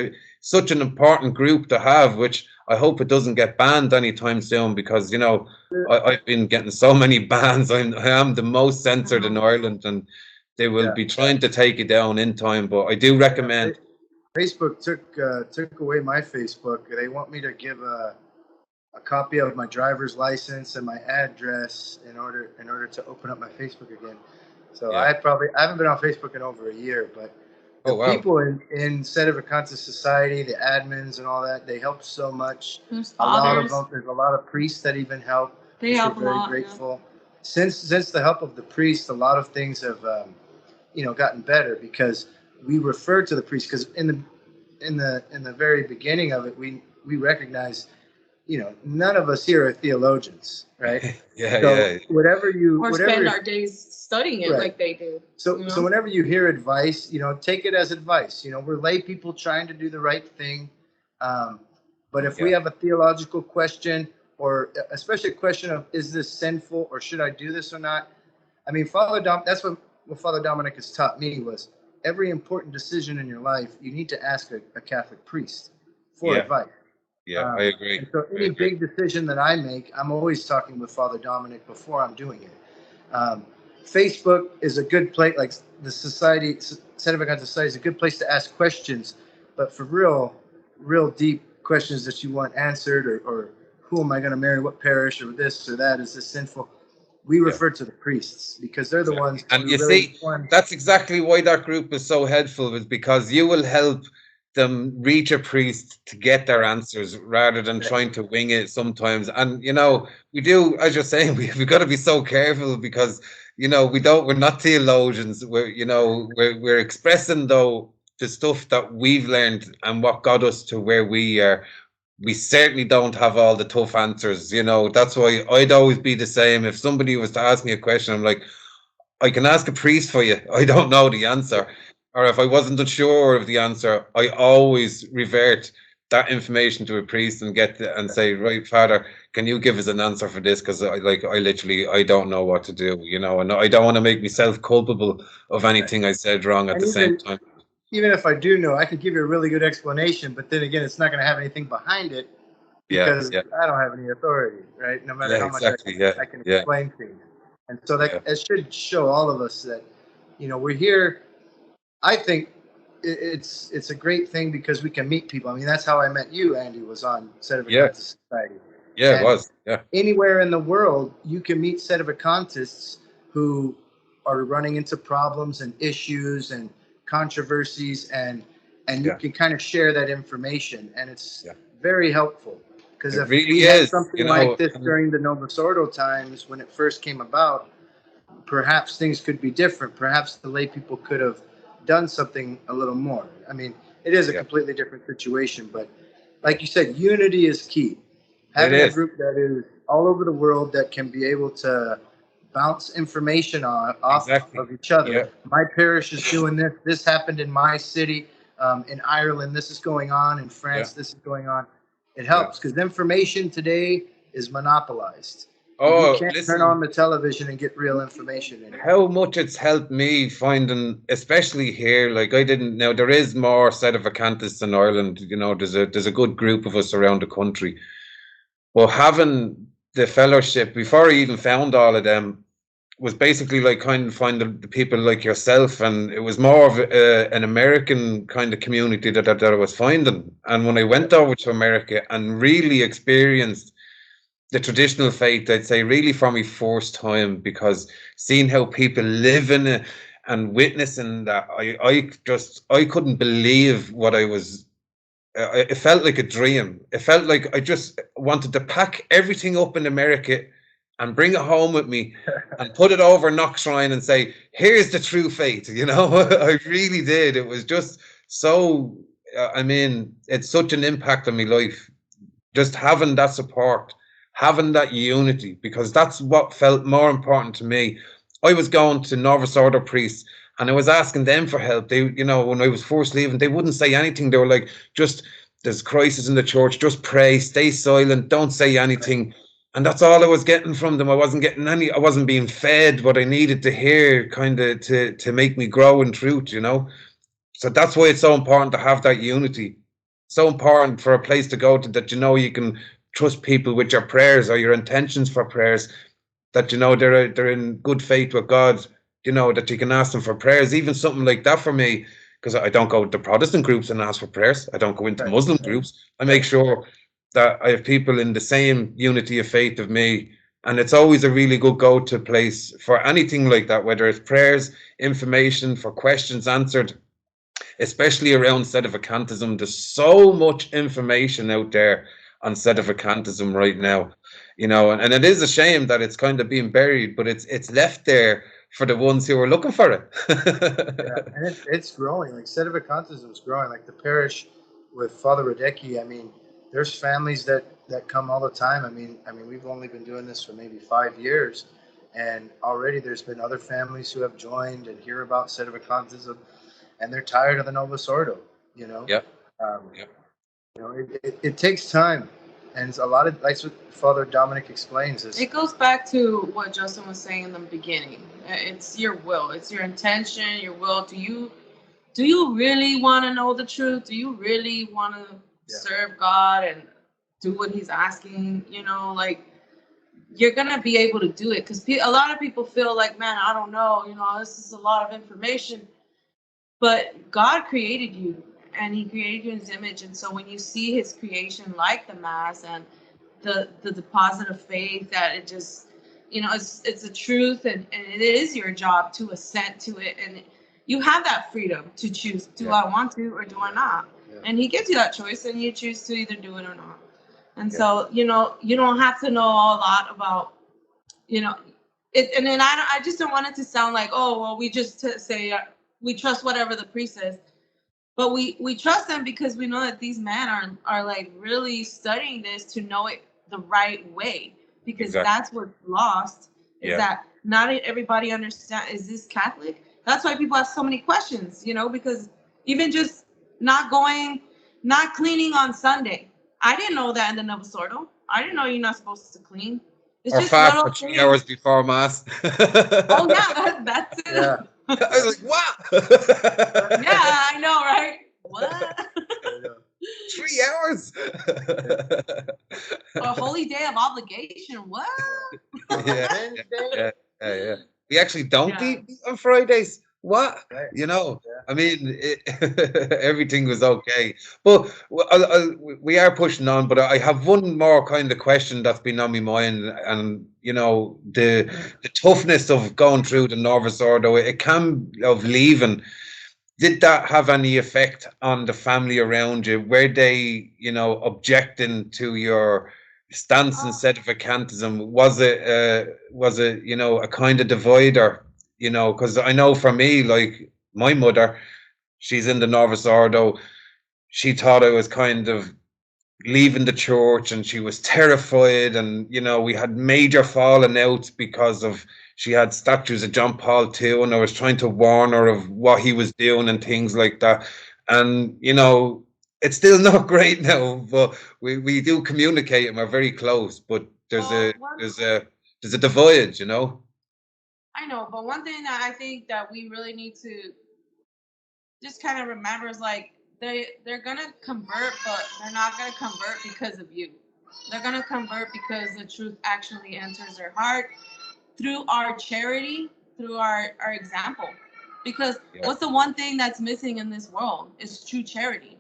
such an important group to have, which I hope it doesn't get banned anytime soon, because I've been getting so many bans. I am the most censored in Ireland, and they will be trying to take you down in time. But I do recommend. Facebook took away my Facebook. They want me to give a copy of my driver's license and my address in order to open up my Facebook again. So I haven't been on Facebook in over a year, but the people in Sedevacantist Society, the admins and all that, they help so much. Whose A lot fathers? of them, there's a lot of priests that even help. They help We're a very lot. grateful. Since the help of the priests, a lot of things have gotten better because we refer to the priest, because in the very beginning of it, we recognize, none of us here are theologians, right? Whatever spend our days studying it like they do. So whenever you hear advice, take it as advice. We're lay people trying to do the right thing. But if we have a theological question, or especially a question of, is this sinful, or should I do this or not? I mean, that's what Father Dominic has taught me, was every important decision in your life, you need to ask a Catholic priest for advice. Yeah, I agree. And so any big decision that I make, I'm always talking with Father Dominic before I'm doing it. Facebook is a good place, like the society, Sedevacantist Society is a good place to ask questions, but for real deep questions that you want answered, or who am I going to marry, what parish, or this or that, is this sinful? We refer to the priests, because they're the ones. And you see, that's exactly why that group is so helpful, is because you will help them reach a priest to get their answers rather than trying to wing it sometimes. And we do, as you're saying, we've got to be so careful, because we're not theologians. We're expressing, though, the stuff that we've learned and what got us to where we are. We certainly don't have all the tough answers. That's why I'd always be the same. If somebody was to ask me a question, I'm like, I can ask a priest for you. I don't know the answer. Or if I wasn't sure of the answer, I always revert that information to a priest and say, right, Father, can you give us an answer for this? Because I don't know what to do, and I don't want to make myself culpable of anything I said wrong at the same time. Even if I do know, I could give you a really good explanation, but then again, it's not going to have anything behind it, because I don't have any authority, right? No matter how much I can explain things. And so that should show all of us that, we're here. I think it's a great thing because we can meet people. I mean, that's how I met you, Andy, was on Sedevacantist Society. Yeah, it was. Yeah. Anywhere in the world, you can meet Sedevacantists who are running into problems and issues and controversies, and you can kind of share that information, and it's very helpful, because if really we had something like this during the Novus Ordo times when it first came about, perhaps things could be different. Perhaps the lay people could have done something a little more. I mean, it is a completely different situation, but like you said, unity is key. Having a group that is all over the world that can be able to bounce information off of each other. Yeah. My parish is doing this. This happened in my city. In Ireland, this is going on. In France, this is going on. It helps, because information today is monopolized. You can't turn on the television and get real information in it. How much it's helped me finding, especially here, like I didn't know, there is more Sedevacantists in Ireland. There's a good group of us around the country. Well, having the fellowship, before I even found all of them, was basically like kind of find the people like yourself, and it was more of an American kind of community that I was finding. And when I went over to America and really experienced the traditional faith, I'd say really for me first time, because seeing how people live in it and witnessing that, I couldn't believe what I was. It felt like a dream. It felt like I just wanted to pack everything up in America and bring it home with me and put it over Knox Shrine and say, here's the true faith. I really did. It was just so, it's such an impact on my life. Just having that support, having that unity, because that's what felt more important to me. I was going to Novus Ordo priests and I was asking them for help. They, when I was first leaving, they wouldn't say anything. They were like, there's crisis in the church, just pray, stay silent, don't say anything. And that's all I was getting from them. I wasn't being fed what I needed to hear, kind of to make me grow in truth, So that's why it's so important to have that unity. So important for a place to go to that, you can trust people with your prayers or your intentions for prayers, that, they're in good faith with God. that you can ask them for prayers, even something like that for me, because I don't go to Protestant groups and ask for prayers. I don't go into Right. Muslim groups. I make sure that I have people in the same unity of faith of me. And it's always a really good go-to place for anything like that, whether it's prayers, information, for questions answered, especially around sedevacantism. There's so much information out there on sedevacantism right now, and it is a shame that it's kind of being buried, but it's left there for the ones who are looking for it. Yeah, and it's growing. Like sedevacantism is growing. Like the parish with Father Radecki. I mean, there's families that come all the time. I mean, we've only been doing this for maybe 5 years, and already there's been other families who have joined and hear about sedevacantism, and they're tired of the novus ordo. Yep. Um, Yep. it takes time, and a lot of that's what Father Dominic explains. It goes back to what Justin was saying in the beginning. It's your will, it's your intention, your will. Do you really want to know the truth? Do you really want to serve God and do what He's asking? Like, you're gonna be able to do it, because a lot of people feel like, man, I don't know. This is a lot of information. But God created you, and He created you in His image. And so when you see His creation, like the Mass and the deposit of faith, that it just, it's a truth, and it is your job to assent to it. And you have that freedom to choose, do I want to or do I not? Yeah. And He gives you that choice, and you choose to either do it or not. And so, you don't have to know a lot about, it. And then I just don't want it to sound like, oh, well, we just say, we trust whatever the priest says, but we trust them because we know that these men are like really studying this to know it the right way, because that's what's lost, is that not everybody understands. Is this Catholic? That's why people have so many questions, because even just not cleaning on Sunday. I didn't know that in the Novus Ordo. I didn't know you're not supposed to clean. It's or just fast little for 3 things. hours before Mass. Oh yeah, that's it. Yeah. I was like, what? Yeah, I know, right? What? 3 hours? A holy day of obligation. What? Yeah. We actually don't eat meat on Fridays. What? I mean, everything was okay. But we are pushing on. But I have one more kind of question that's been on my mind, and the toughness of going through the Novus Ordo. It can of leaving. Did that have any effect on the family around you? Were they, objecting to your stance in sedevacantism? Was it, a kind of divider? Because I know for me, like my mother, she's in the Novus Ordo. She thought I was kind of leaving the church, and she was terrified, and we had major falling out because of she had statues of John Paul II, and I was trying to warn her of what he was doing and things like that. And it's still not great now, but we do communicate and we're very close, but there's a divide. I know, but one thing that I think that we really need to just kind of remember is, like, they're gonna convert, but they're not gonna convert because of you. They're gonna convert because the truth actually enters their heart through our charity, through our example. Because what's the one thing that's missing in this world is true charity.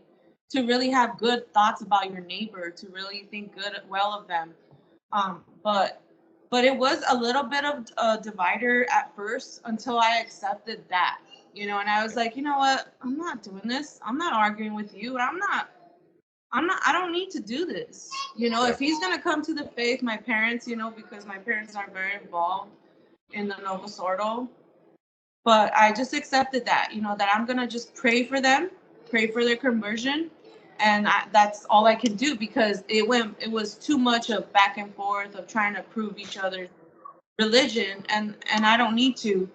To really have good thoughts about your neighbor, to really think well of them. But it was a little bit of a divider at first until I accepted that, and I was like, you know what? I'm not doing this. I'm not arguing with you. I don't need to do this. If he's going to come to the faith, my parents, because my parents are very involved in the Novus Ordo, but I just accepted that, that I'm going to just pray for them, pray for their conversion. And that's all I can do, because it was too much of back and forth of trying to prove each other's religion. And I don't need to,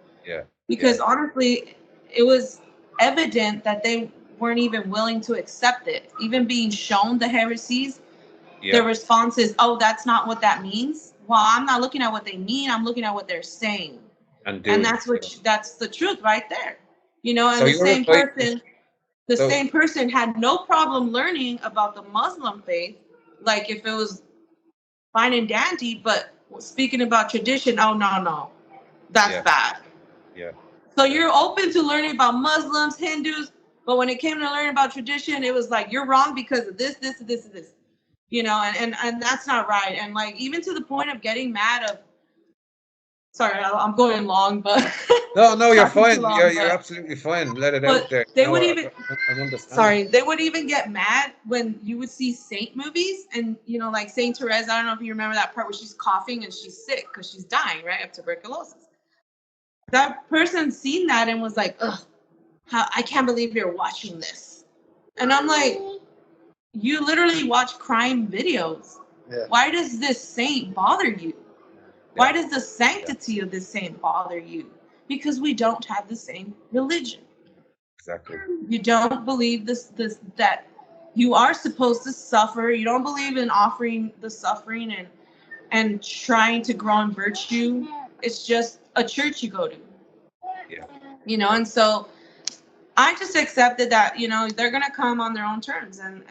because honestly, it was evident that they weren't even willing to accept it. Even being shown the heresies, the response is, oh, that's not what that means. Well, I'm not looking at what they mean. I'm looking at what they're saying. And that's that's the truth right there. And so the same person, same person had no problem learning about the Muslim faith, like if it was fine and dandy, but speaking about tradition, oh, no, that's bad. Yeah. So you're open to learning about Muslims, Hindus, but when it came to learning about tradition, it was like, you're wrong because of this, this, this, and this. You know, and that's not right. And like, even to the point of getting mad of, sorry, I'm going long, but No, you're talking too fine. long, You're but absolutely fine. Let it out but there. they No, would even, I'm understanding. sorry, they would even get mad when you would see saint movies, and you know, like Saint Therese. I don't know if you remember that part where she's coughing and she's sick because she's dying, right, of tuberculosis. That person seen that and was like, ugh, how, I can't believe you're watching this. And I'm like, you literally watch crime videos. Yeah. Why does this saint bother you? Why does the sanctity of this saint bother you? Because we don't have the same religion. Exactly. You don't believe this that you are supposed to suffer. You don't believe in offering the suffering and trying to grow in virtue. It's just a church you go to. Yeah. You know, and so I just accepted that, you know, they're gonna come on their own terms, and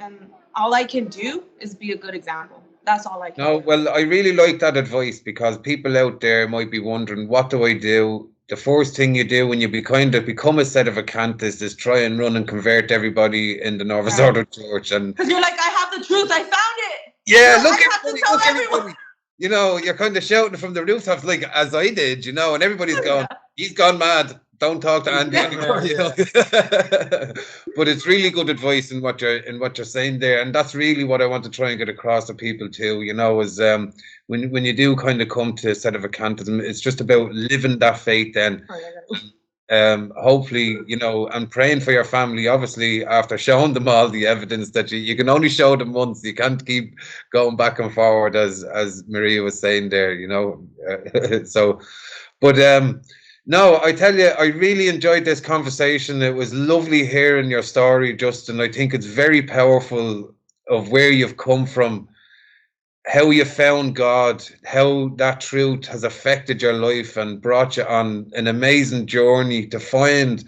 all I can do is be a good example. That's all I can No, do. well, I really like that advice, because people out there might be wondering, what do I do? The first thing you do when you become a sedevacantist is try and run and convert everybody in the Novus Right. Ordo Church. And Because you're like, I have the truth, I found it. yeah, So look I have to everybody, tell look everyone. everybody. You know, you're kind of shouting from the rooftops, like as I did, you know, and everybody's going, he's gone mad. Don't talk to Andy anymore, you know. But it's really good advice in what you're saying there, and that's really what I want to try and get across to people too. You know, is when you do kind of come to sedevacantism, it's just about living that faith. Then, hopefully, you know, and praying for your family. Obviously, after showing them all the evidence that you can only show them once, you can't keep going back and forward, as Maria was saying there. You know, so, but no, I tell you, I really enjoyed this conversation. It was lovely hearing your story, Justin. I think it's very powerful of where you've come from, how you found God, how that truth has affected your life and brought you on an amazing journey to find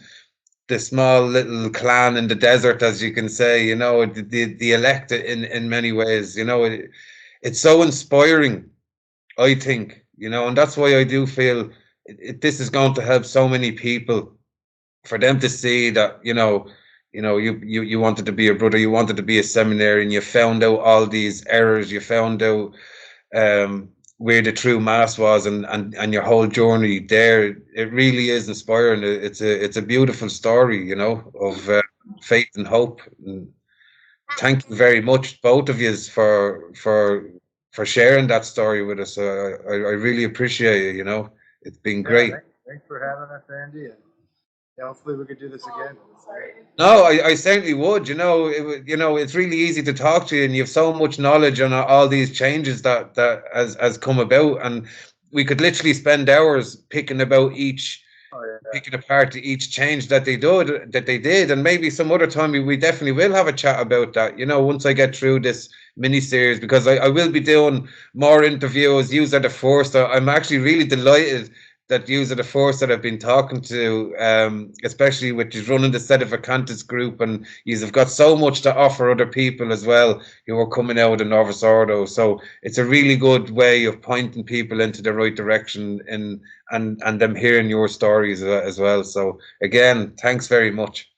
the small little clan in the desert, as you can say, you know, the elect in many ways. You know, it's so inspiring, I think, you know, and that's why I do feel this is going to help so many people, for them to see that, you wanted to be a brother, you wanted to be a seminary, and you found out all these errors, you found out where the true mass was, and your whole journey there. It really is inspiring. It's a beautiful story, you know, of faith and hope. And thank you very much, both of you, for sharing that story with us. I really appreciate it. You know, it's been great. Thanks for having us, Andy. And hopefully we could do this again. No, I certainly would. You know, it's really easy to talk to you, and you have so much knowledge on all these changes that has come about, and we could literally spend hours picking apart each change that they did, and maybe some other time we definitely will have a chat about that. You know, once I get through this mini series, because I will be doing more interviews. Yous are the first. I'm actually really delighted that yous are the first that I've been talking to, especially with you running the Sedevacantist group, and yous have got so much to offer other people as well who are coming out of Novus Ordo. So it's a really good way of pointing people into the right direction, and them hearing your stories as well. So again, thanks very much.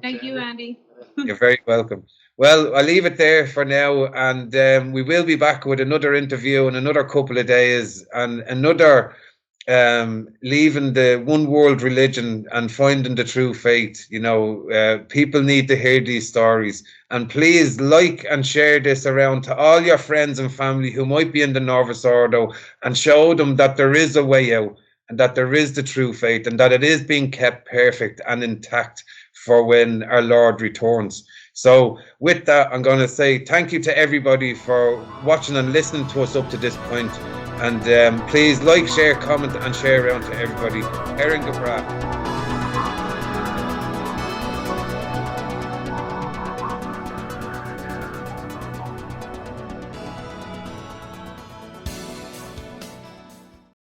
Thank you, Andy. You're very welcome. Well, I'll leave it there for now, and we will be back with another interview in another couple of days, and another leaving the one world religion and finding the true faith. You know, people need to hear these stories, and please like and share this around to all your friends and family who might be in the Novus Ordo, and show them that there is a way out, and that there is the true faith, and that it is being kept perfect and intact for when our Lord returns. So with that, I'm going to say thank you to everybody for watching and listening to us up to this point. And please like, share, comment, and share around to everybody. Erin Gabra.